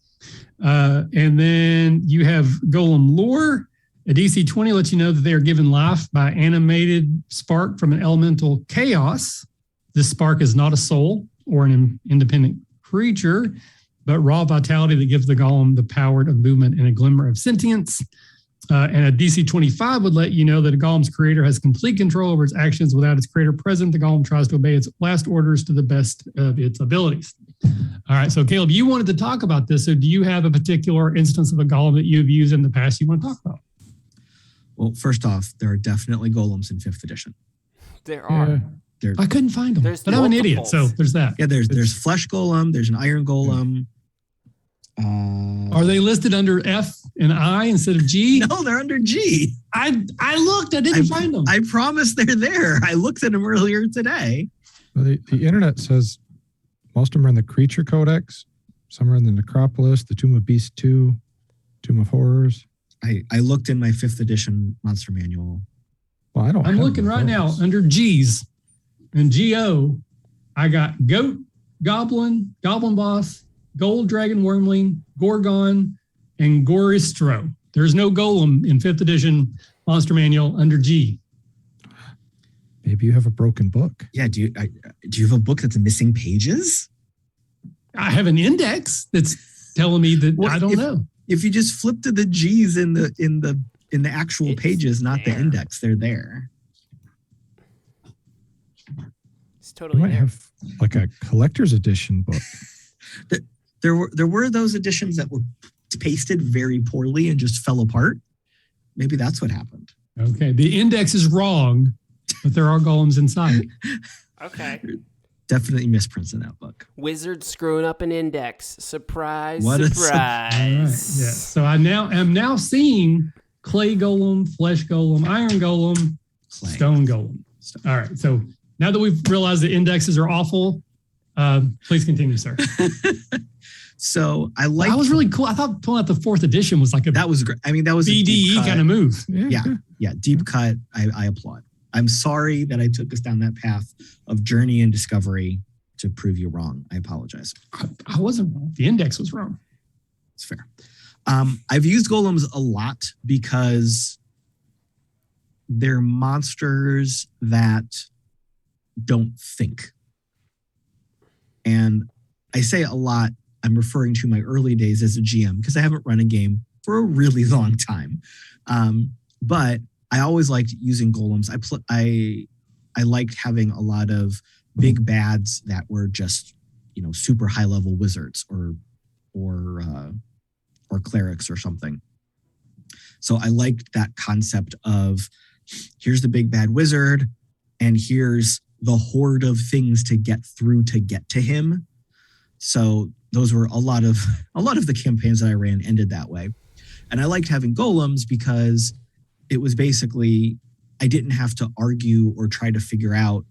And then you have Golem lore. A DC 20 lets you know that they are given life by animated spark from an elemental chaos. This spark is not a soul or an independent creature, but raw vitality that gives the golem the power of movement and a glimmer of sentience. And a DC 25 would let you know that a golem's creator has complete control over its actions without its creator present. The golem tries to obey its last orders to the best of its abilities. All right, so Caleb, you wanted to talk about this. So do you have a particular instance of a golem that you've used in the past you want to talk about?
Well, first off, there are definitely golems in 5th edition.
There are.
I couldn't find them,
There's
but I'm an idiot, so there's that.
Yeah, there's flesh golem, there's an iron golem.
Are they listed under F and I instead of G?
No, they're under G.
I looked, I didn't find them.
I promise they're there. I looked at them earlier today.
Well, the internet says most of them are in the Creature Codex. Some are in the Necropolis, the Tomb of Beasts 2, Tomb of Horrors.
I looked in my 5th edition monster manual.
Well, I'm
looking right now under G's and GO. I got goat, goblin, goblin boss, gold dragon wormling, gorgon, and goristro. There's no golem in 5th edition monster manual under G.
Maybe you have a broken book.
Yeah, do you have a book that's missing pages?
I have an index that's telling me that I don't know.
If you just flip to the G's in the actual pages, not the index, they're there.
It's totally
You might
there.
have like a collector's edition book.
There were those editions that were pasted very poorly and just fell apart. Maybe that's what happened.
Okay, the index is wrong, but there are golems inside.
Okay.
Definitely misprints in that book.
Wizard screwing up an index. Surprise,
What a
surprise.
All right, yeah. So I'm now seeing clay golem, flesh golem, iron golem,
Clay.
stone golem. All right. So now that we've realized the indexes are awful, please continue, sir.
So I like.
That was really cool. I thought pulling out the 4th edition was like a
That was great. I mean, that was a
BDE
deep cut.
kind of move.
Yeah, deep cut. I applaud. I'm sorry that I took us down that path of journey and discovery to prove you wrong. I apologize.
I wasn't wrong. The index was wrong.
It's fair. I've used golems a lot because they're monsters that don't think. And I say a lot, I'm referring to my early days as a GM because I haven't run a game for a really long time. But I always liked using golems. I liked having a lot of big bads that were just, super high level wizards or clerics or something. So I liked that concept of here's the big bad wizard and here's the horde of things to get through to get to him. So those were a lot of the campaigns that I ran ended that way. And I liked having golems because it was basically, I didn't have to argue or try to figure out,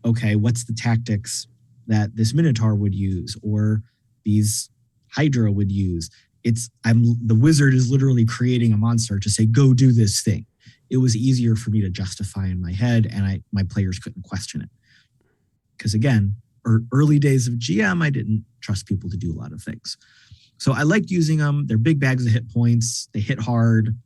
okay, what's the tactics that this Minotaur would use or these Hydra would use. The wizard is literally creating a monster to say, go do this thing. It was easier for me to justify in my head and my players couldn't question it. Because again, early days of GM, I didn't trust people to do a lot of things. So I liked using them. They're big bags of hit points. They hit hard.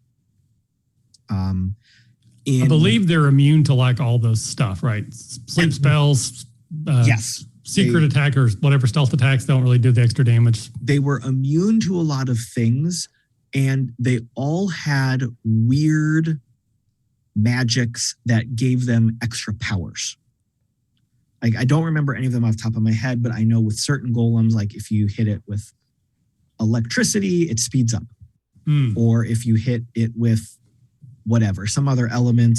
I believe they're immune to like all this stuff, right? Sleep spells.
Yes.
Secret attackers, whatever stealth attacks don't really do the extra damage.
They were immune to a lot of things, and they all had weird magics that gave them extra powers. Like I don't remember any of them off the top of my head, but I know with certain golems, like if you hit it with electricity, it speeds up. Or if you hit it with whatever, some other element,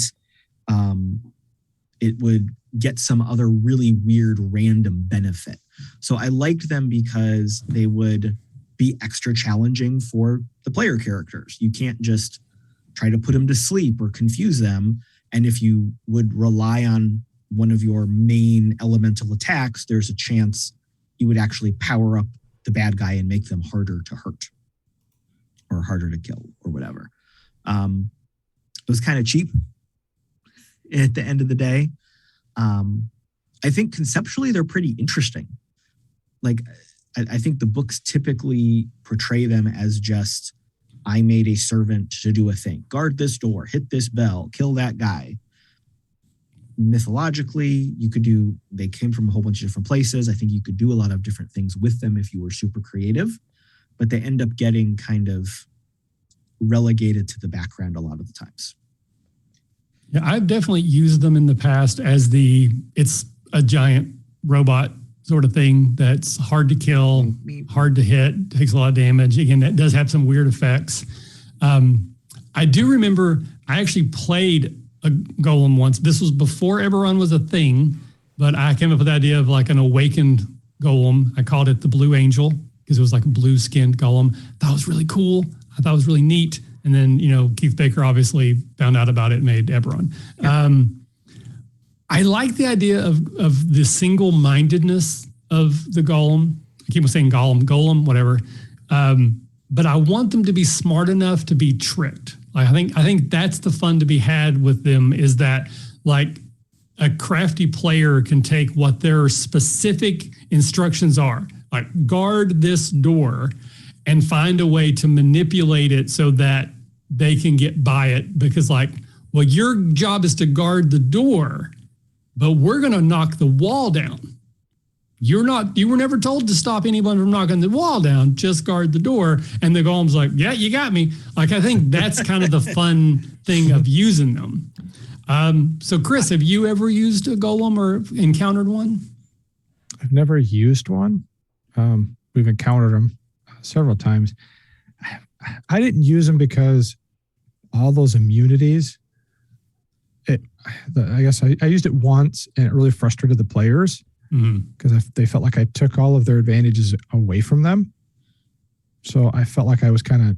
it would get some other really weird random benefit. So I liked them because they would be extra challenging for the player characters. You can't just try to put them to sleep or confuse them. And if you would rely on one of your main elemental attacks, there's a chance you would actually power up the bad guy and make them harder to hurt or harder to kill or whatever. It was kind of cheap at the end of the day. I think conceptually they're pretty interesting. Like, I think the books typically portray them as just, I made a servant to do a thing. Guard this door, hit this bell, kill that guy. mythologically, they came from a whole bunch of different places. I think you could do a lot of different things with them if you were super creative, but they end up getting kind of relegated to the background a lot of the times.
Yeah, I've definitely used them in the past as it's a giant robot sort of thing that's hard to kill, hard to hit, takes a lot of damage. Again, that does have some weird effects. I do remember I actually played a golem once. This was before Eberron was a thing, but I came up with the idea of like an awakened golem. I called it the Blue Angel because it was like a blue skinned golem. That was really cool. I thought it was really neat. And then, Keith Baker obviously found out about it and made Eberron. Yeah. I like the idea of the single-mindedness of the golem. I keep on saying golem, whatever. But I want them to be smart enough to be tricked. Like, I think that's the fun to be had with them, is that like a crafty player can take what their specific instructions are, like guard this door, and find a way to manipulate it so that they can get by it. Because like, well, your job is to guard the door, but we're going to knock the wall down. You were never told to stop anyone from knocking the wall down, just guard the door. And the golem's like, yeah, you got me. Like, I think that's kind of the fun thing of using them. So Chris, have you ever used a golem or encountered one?
I've never used one. We've encountered them several times. I didn't use them because all those immunities, I guess I used it once and it really frustrated the players because they felt like I took all of their advantages away from them. So I felt like I was kind of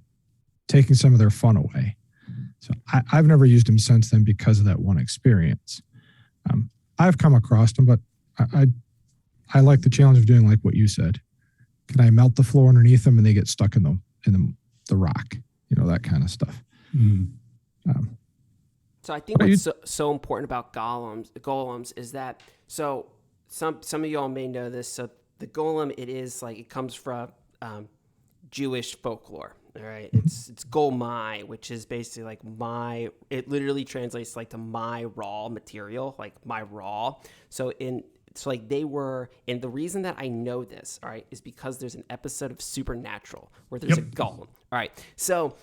taking some of their fun away. So I've never used them since then because of that one experience. I've come across them, but I like the challenge of doing like what you said. Can I melt the floor underneath them and they get stuck in the rock? That kind of stuff.
So I think what's so important about golems is that, so some of y'all may know this. So the golem, it comes from Jewish folklore. All right, it's golmai, which is basically like it literally translates like to my raw material, like my raw. So they were, and the reason that I know this, all right, is because there's an episode of Supernatural where there's a golem. All right, so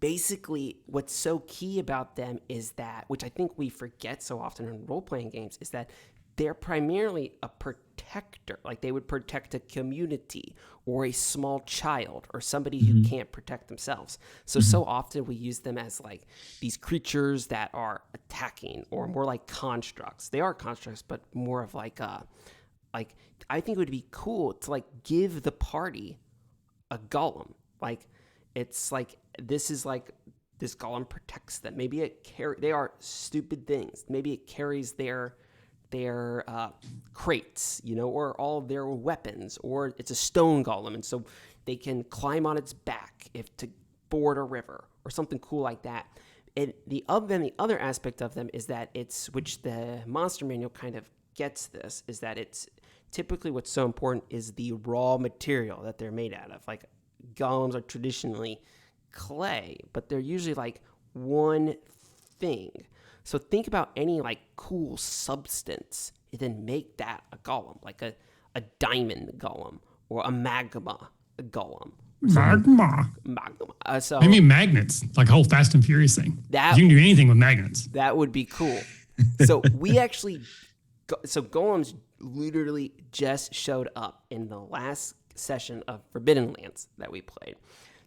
basically what's so key about them is that, which I think we forget so often in role-playing games, is that they're primarily a protector. Like they would protect a community or a small child or somebody who can't protect themselves. So often we use them as like these creatures that are attacking, or more like constructs. They are constructs, but more of like I think it would be cool to like give the party a golem. Like it's like, this is like, this golem protects them. Maybe they are stupid things. Maybe it carries their crates, or all of their weapons, or it's a stone golem, and so they can climb on its back to board a river or something cool like that. And the other aspect of them is that which the monster manual kind of gets this, is that it's typically, what's so important is the raw material that they're made out of. Like golems are traditionally clay, but they're usually like one thing. So think about any like cool substance and then make that a golem, like a diamond golem or a magma golem.
Magma.
So
maybe magnets, like a whole Fast and Furious thing. You can do anything with magnets.
That would be cool. So golems literally just showed up in the last session of Forbidden Lands that we played.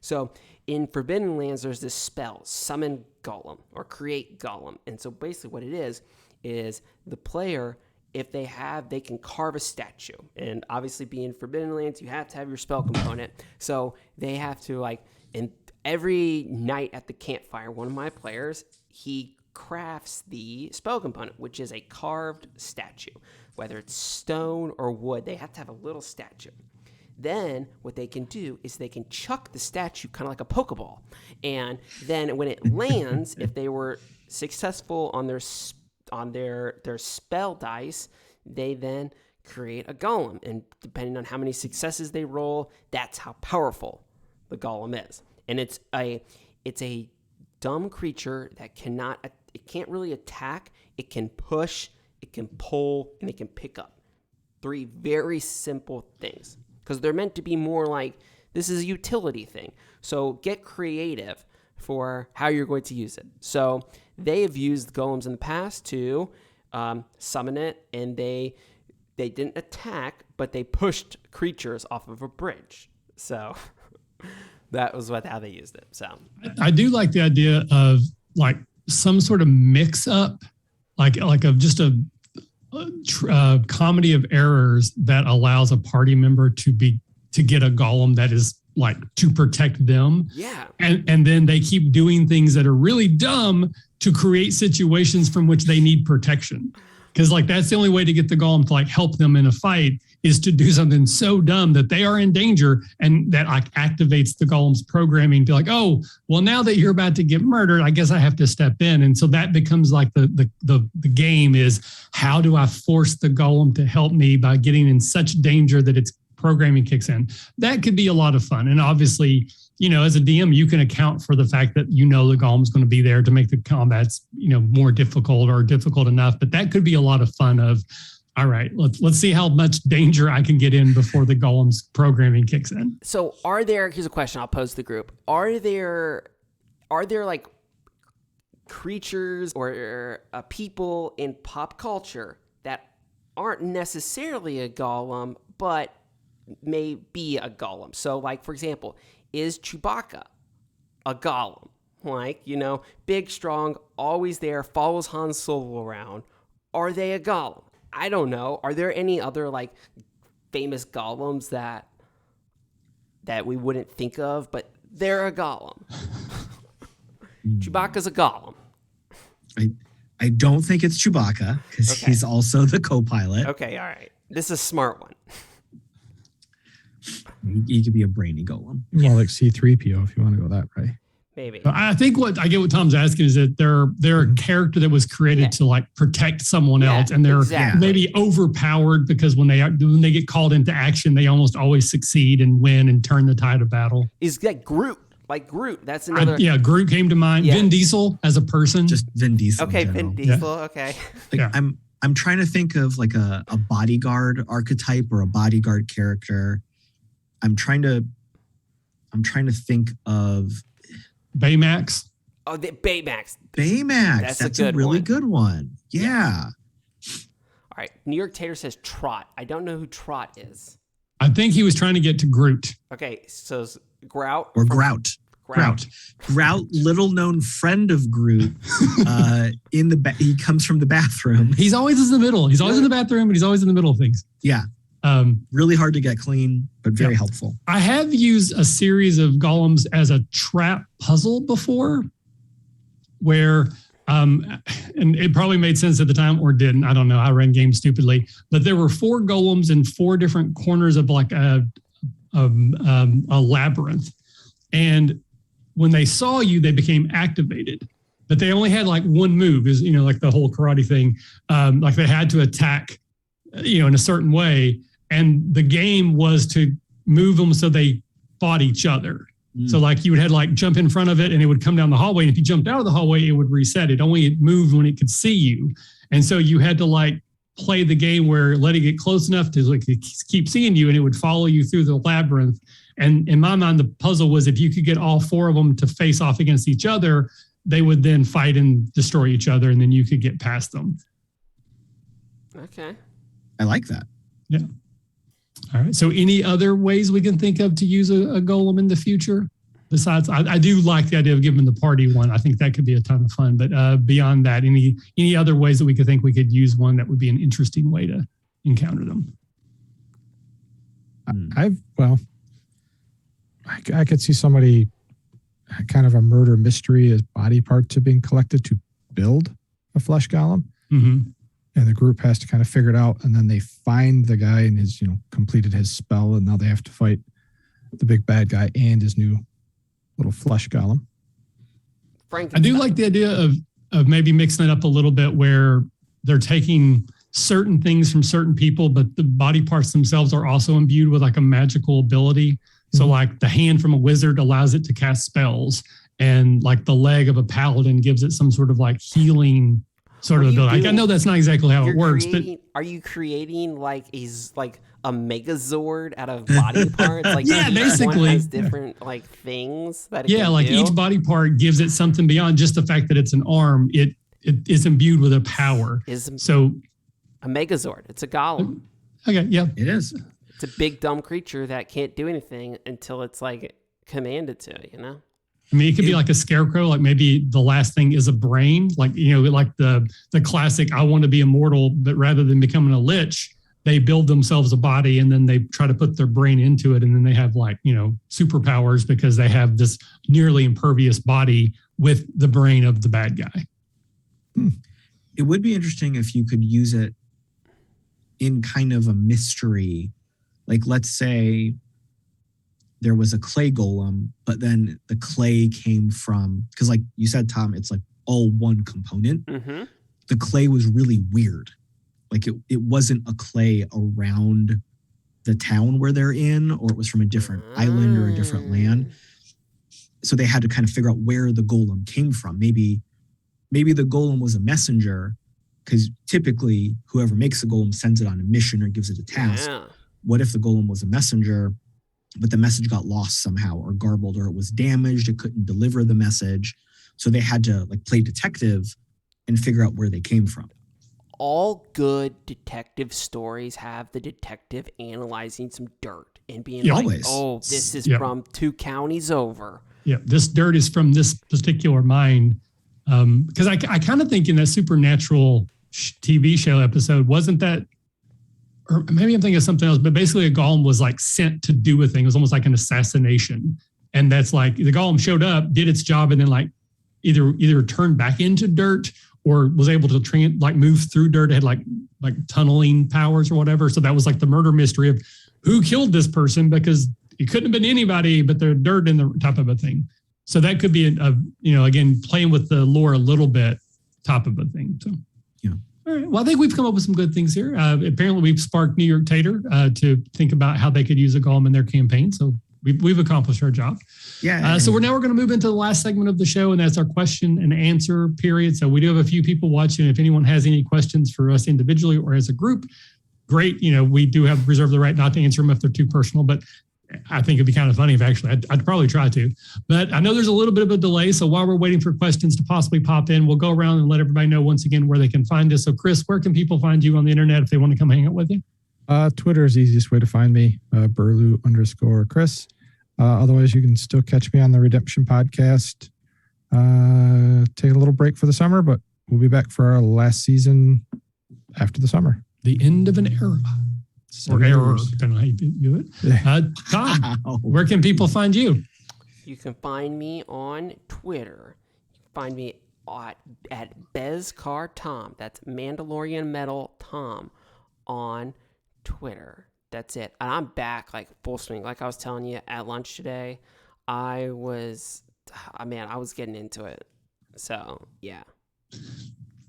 So in Forbidden Lands, there's this spell, Summon Golem or Create Golem. And so basically what it is the player, if they can carve a statue. And obviously being Forbidden Lands, you have to have your spell component. So they have to and every night at the campfire, one of my players, he crafts the spell component, which is a carved statue. Whether it's stone or wood, they have to have a little statue. Then what they can do is they can chuck the statue kind of like a Pokeball. And then when it lands, if they were successful on their spell dice, they then create a golem. And depending on how many successes they roll, that's how powerful the golem is. And it's a dumb creature that cannot It can't really attack. It can push, it can pull, and it can pick up. 3 very simple things. Because they're meant to be more like, this is a utility thing. So get creative for how you're going to use it. So they have used golems in the past to summon it, and they didn't attack, but they pushed creatures off of a bridge. So that was how they used it. So
I do like the idea of like some sort of mix up, like just a comedy of errors that allows a party member to get a golem that is like to protect them.
Yeah.
And then they keep doing things that are really dumb to create situations from which they need protection. Because like that's the only way to get the golem to like help them in a fight is to do something so dumb that they are in danger, and that like activates the golem's programming to like, oh, well, now that you're about to get murdered, I guess I have to step in. And so that becomes like the game is, how do I force the golem to help me by getting in such danger that its programming kicks in? That could be a lot of fun. And obviously, as a DM, you can account for the fact that the golem's going to be there to make the combats, more difficult or difficult enough. But that could be a lot of fun of, all right, let's see how much danger I can get in before the golem's programming kicks in.
So here's a question I'll pose to the group. Are there like creatures or people in pop culture that aren't necessarily a golem, but may be a golem? So like, for example, is Chewbacca a golem? Like, big, strong, always there, follows Han Solo around. Are they a golem? I don't know. Are there any other like famous golems that we wouldn't think of, but they're a golem? Chewbacca's a golem.
I don't think it's Chewbacca, because he's also the co-pilot.
Okay, all right. This is a smart one.
He could be a brainy golem.
More like C-3PO if you want to go that way.
Maybe.
I think I get what Tom's asking is that they're a character that was created to like protect someone else, and they're maybe overpowered because when they get called into action, they almost always succeed and win and turn the tide of battle.
Is that Groot? Like Groot, that's another.
Groot came to mind. Yeah. Vin Diesel as a person.
Just Vin Diesel.
Okay, Vin Diesel. Yeah. Okay.
I'm trying to think of like a bodyguard archetype or a bodyguard character. I'm trying to think of
Baymax.
Oh, Baymax.
Baymax. That's a really good one. Yeah.
All right. New York Tater says Trot. I don't know who Trot is.
I think he was trying to get to Groot.
Okay, so Grout.
Or Grout. Grout, little known friend of Groot. He comes from the bathroom.
He's always in the middle. He's always in the bathroom, but he's always in the middle of things.
Yeah. Really hard to get clean, but very helpful. I
have used a series of golems as a trap puzzle before, where, and it probably made sense at the time or didn't. I don't know. I ran games stupidly, but there were 4 golems in 4 different corners of like a labyrinth, and when they saw you, they became activated. But they only had like one move, is like the whole karate thing. Like they had to attack, in a certain way. And the game was to move them so they fought each other. So like you would have like jump in front of it and it would come down the hallway. And if you jumped out of the hallway, it would reset. It only moved when it could see you. And so you had to like play the game where let it get close enough to like keep seeing you, and it would follow you through the labyrinth. And in my mind, the puzzle was if you could get all 4 of them to face off against each other, they would then fight and destroy each other, and then you could get past them.
Okay.
I like that.
Yeah. All right. So any other ways we can think of to use a golem in the future? Besides, I do like the idea of giving the party one. I think that could be a ton of fun. But beyond that, any other ways that we could use one that would be an interesting way to encounter them?
I could see somebody kind of a murder mystery as body parts are being collected to build a flesh golem.
Mm-hmm.
And the group has to kind of figure it out. And then they find the guy and his, completed his spell. And now they have to fight the big bad guy and his new little flesh golem.
I do like the idea of maybe mixing it up a little bit where they're taking certain things from certain people, but the body parts themselves are also imbued with like a magical ability. So like the hand from a wizard allows it to cast spells, and like the leg of a paladin gives it some sort of like healing sort of ability. I know that's not exactly how it works, but
are you creating like a Megazord out of body parts? Like
yeah,
each
basically
one has different like things that it can
like
do?
each body part gives it something beyond just the fact that it's an arm. It is imbued with a power. So
a Megazord. It's a golem.
Okay, yeah,
It is.
It's a big dumb creature that can't do anything until it's like commanded to, you know?
I mean, it could be like a scarecrow, like maybe the last thing is a brain, like, like the classic, I want to be immortal, but rather than becoming a lich, they build themselves a body and then they try to put their brain into it. And then they have like, superpowers because they have this nearly impervious body with the brain of the bad guy.
It would be interesting if you could use it in kind of a mystery. Like, let's say there was a clay golem, but then the clay came from, because like you said, Tom, it's like all one component.
Mm-hmm.
The clay was really weird. Like it wasn't a clay around the town where they're in, or it was from a different island or a different land. So they had to kind of figure out where the golem came from. Maybe the golem was a messenger, because typically whoever makes the golem sends it on a mission or gives it a task.
Yeah.
What if the golem was a messenger, but the message got lost somehow or garbled, or it was damaged, it couldn't deliver the message? So they had to like play detective and figure out where they came from.
All good detective stories have the detective analyzing some dirt and being like,
always.
oh, this is from 2 counties over.
Yeah, this dirt is from this particular mine. Because I kind of think in that Supernatural TV show episode, wasn't that, or maybe I'm thinking of something else, but basically a golem was like sent to do a thing. It was almost like an assassination. And that's like the golem showed up, did its job, and then like either turned back into dirt or was able to move through dirt. It had like tunneling powers or whatever. So that was like the murder mystery of who killed this person, because it couldn't have been anybody, but they're dirt in the type of a thing. So that could be again, playing with the lore a little bit type of a thing. So,
yeah.
All right. Well, I think we've come up with some good things here. Apparently we've sparked New York Tater to think about how they could use a golem in their campaign. So we've accomplished our job.
Yeah.
So we're going to move into the last segment of the show, and that's our question and answer period. So we do have a few people watching. If anyone has any questions for us individually or as a group, great. We do have reserved the right not to answer them if they're too personal, but I think it'd be kind of funny if actually I'd probably try to. But I know there's a little bit of a delay. So while we're waiting for questions to possibly pop in, we'll go around and let everybody know once again where they can find us. So Chris, where can people find you on the internet if they want to come hang out with you?
Twitter is the easiest way to find me, Burlew_Chris. Otherwise, you can still catch me on the Redemption podcast. Taking a little break for the summer, but we'll be back for our last season after the summer.
The end of an era. Or error, depending on how you do it. Tom, where can people find you?
You can find me on Twitter. You can find me at BezCarTom. That's Mandalorian Metal Tom on Twitter. That's it. And I'm back like full swing. Like I was telling you at lunch today, I was getting into it. So, yeah.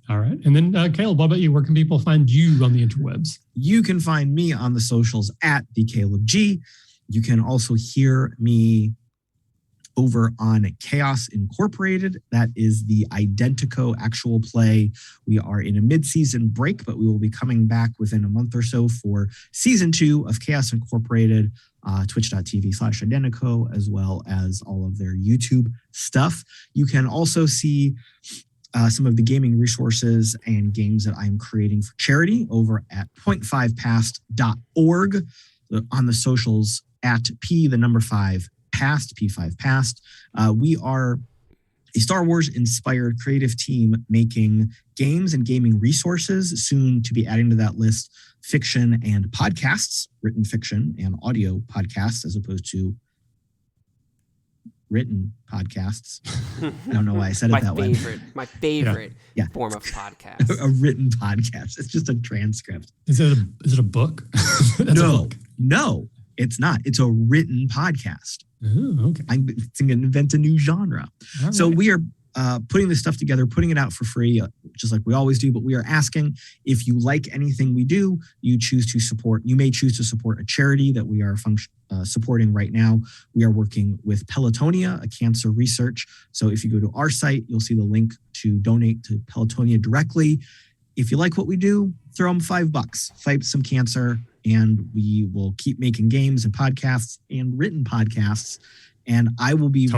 All right. And then Caleb, what about you? Where can people find you on the interwebs?
You can find me on the socials at the Caleb G. You can also hear me over on Chaos Incorporated. That is the Identico actual play. We are in a mid-season break, but we will be coming back within a month or so for season 2 of Chaos Incorporated, twitch.tv/Identico, as well as all of their YouTube stuff. You can also see some of the gaming resources and games that I'm creating for charity over at point5past.org, on the socials at P5Past, P5Past. We are a Star Wars inspired creative team making games and gaming resources, soon to be adding to that list fiction and podcasts, written fiction and audio podcasts, as opposed to written podcasts. I don't know why I said it that way.
My favorite form of podcast.
A written podcast. It's just a transcript.
Is it a book?
No, it's not. It's a written podcast.
Oh, okay.
I'm going to invent a new genre.
All
So
right.
we are putting this stuff together, putting it out for free, just like we always do, but we are asking if you like anything we do, you may choose to support a charity that we are supporting right now. We are working with Pelotonia, a cancer research. So if you go to our site, you'll see the link to donate to Pelotonia directly. If you like what we do, throw them $5, fight some cancer, and we will keep making games and podcasts and written podcasts. And I will be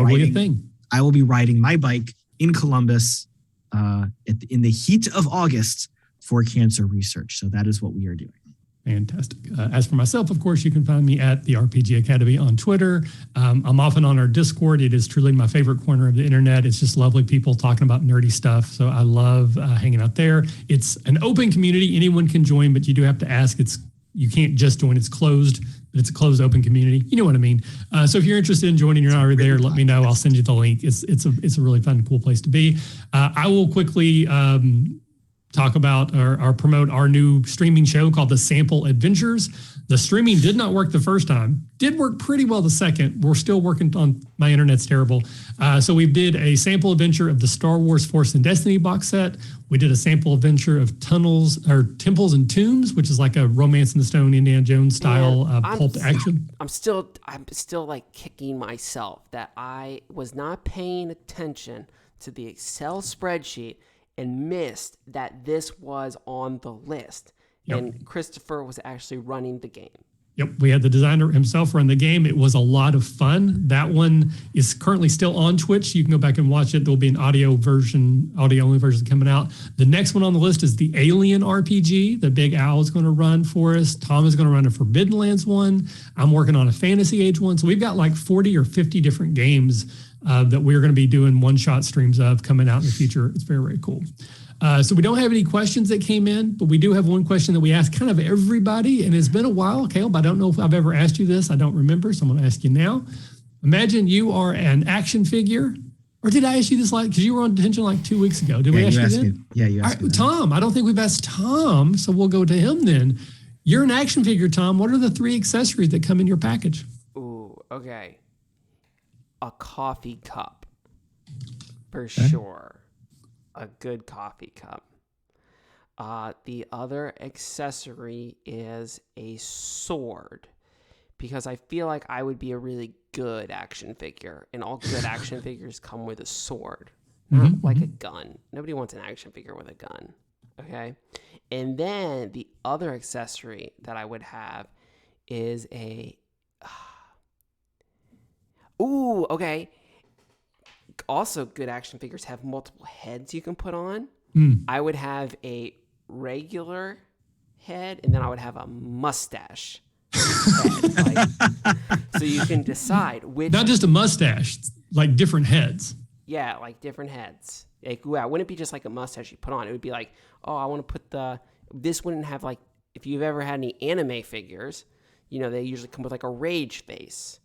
I will be riding my bike in Columbus in the heat of August for cancer research. So that is what we are doing.
Fantastic. As for myself, of course, you can find me at the RPG Academy on Twitter. I'm often on our Discord. It is truly my favorite corner of the internet. It's just lovely people talking about nerdy stuff. So I love hanging out there. It's an open community. Anyone can join, but you do have to ask. You can't just join. It's closed, but it's a closed open community. You know what I mean? So if you're interested in joining, you're not already there, let me know. I'll send you the link. It's a really fun, cool place to be. I will quickly talk about or promote our new streaming show called The Sample Adventures. The streaming did not work the first time. Did work pretty well the second. We're still working on, my internet's terrible. So we did a sample adventure of the Star Wars Force and Destiny box set. We did a sample adventure of Temples and Tombs, which is like a Romance in the Stone, Indiana Jones style pulp action.
I'm still like kicking myself that I was not paying attention to the Excel spreadsheet and missed that this was on the list. Yep. And Christopher was actually running the game.
Yep, we had the designer himself run the game. It was a lot of fun. That one is currently still on Twitch. You can go back and watch it. There'll be an audio only version coming out. The next one on the list is the Alien RPG that Big Al is going to run for us. Tom is going to run a Forbidden Lands one. I'm working on a Fantasy Age one. So we've got like 40 or 50 different games that we're going to be doing one-shot streams of coming out in the future. It's very, very cool. So we don't have any questions that came in, but we do have one question that we ask kind of everybody, and it's been a while, Caleb. I don't know if I've ever asked you this. I don't remember, so I'm going to ask you now. Imagine you are an action figure, or did I ask you this because you were on Detention like 2 weeks ago? Did we ask you then?
You asked me.
Tom, I don't think we've asked Tom, so we'll go to him then. You're an action figure, Tom. What are the 3 accessories that come in your package?
Ooh, okay. A coffee cup, for sure. A good coffee cup. The other accessory is a sword, because I feel like I would be a really good action figure, and all good action figures come with a sword, not like a gun. Nobody wants an action figure with a gun, okay? And then the other accessory that I would have is a... Ooh, okay. Also, good action figures have multiple heads you can put on. I would have a regular head, and then I would have a mustache head. So you can decide which. Not
just a mustache, like different heads.
Yeah, like different heads. Like, wow, wouldn't it be just like a mustache you put on? It would be like, oh, I want to put this wouldn't have like, if you've ever had any anime figures, they usually come with like a rage face.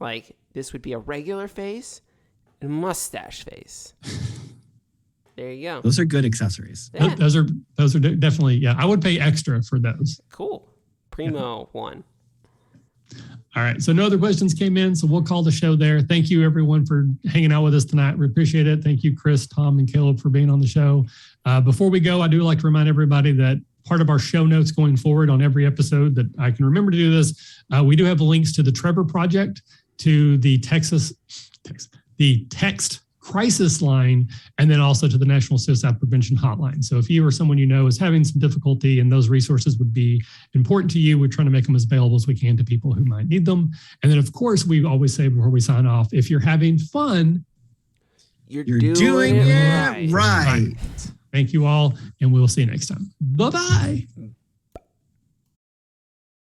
Like, this would be a regular face and a mustache face. There you go.
Those are good accessories.
Yeah. Those are definitely, yeah. I would pay extra for those.
Cool. Primo one.
All right. So no other questions came in, so we'll call the show there. Thank you, everyone, for hanging out with us tonight. We appreciate it. Thank you, Chris, Tom, and Caleb, for being on the show. Before we go, I do like to remind everybody that part of our show notes going forward on every episode that I can remember to do this, we do have links to the Trevor Project, to the text crisis line, and then also to the National Suicide Prevention Hotline. So if you or someone you know is having some difficulty and those resources would be important to you, we're trying to make them as available as we can to people who might need them. And then, of course, we always say before we sign off, if you're having fun,
you're doing it right.
Thank you all, and we'll see you next time. Bye-bye.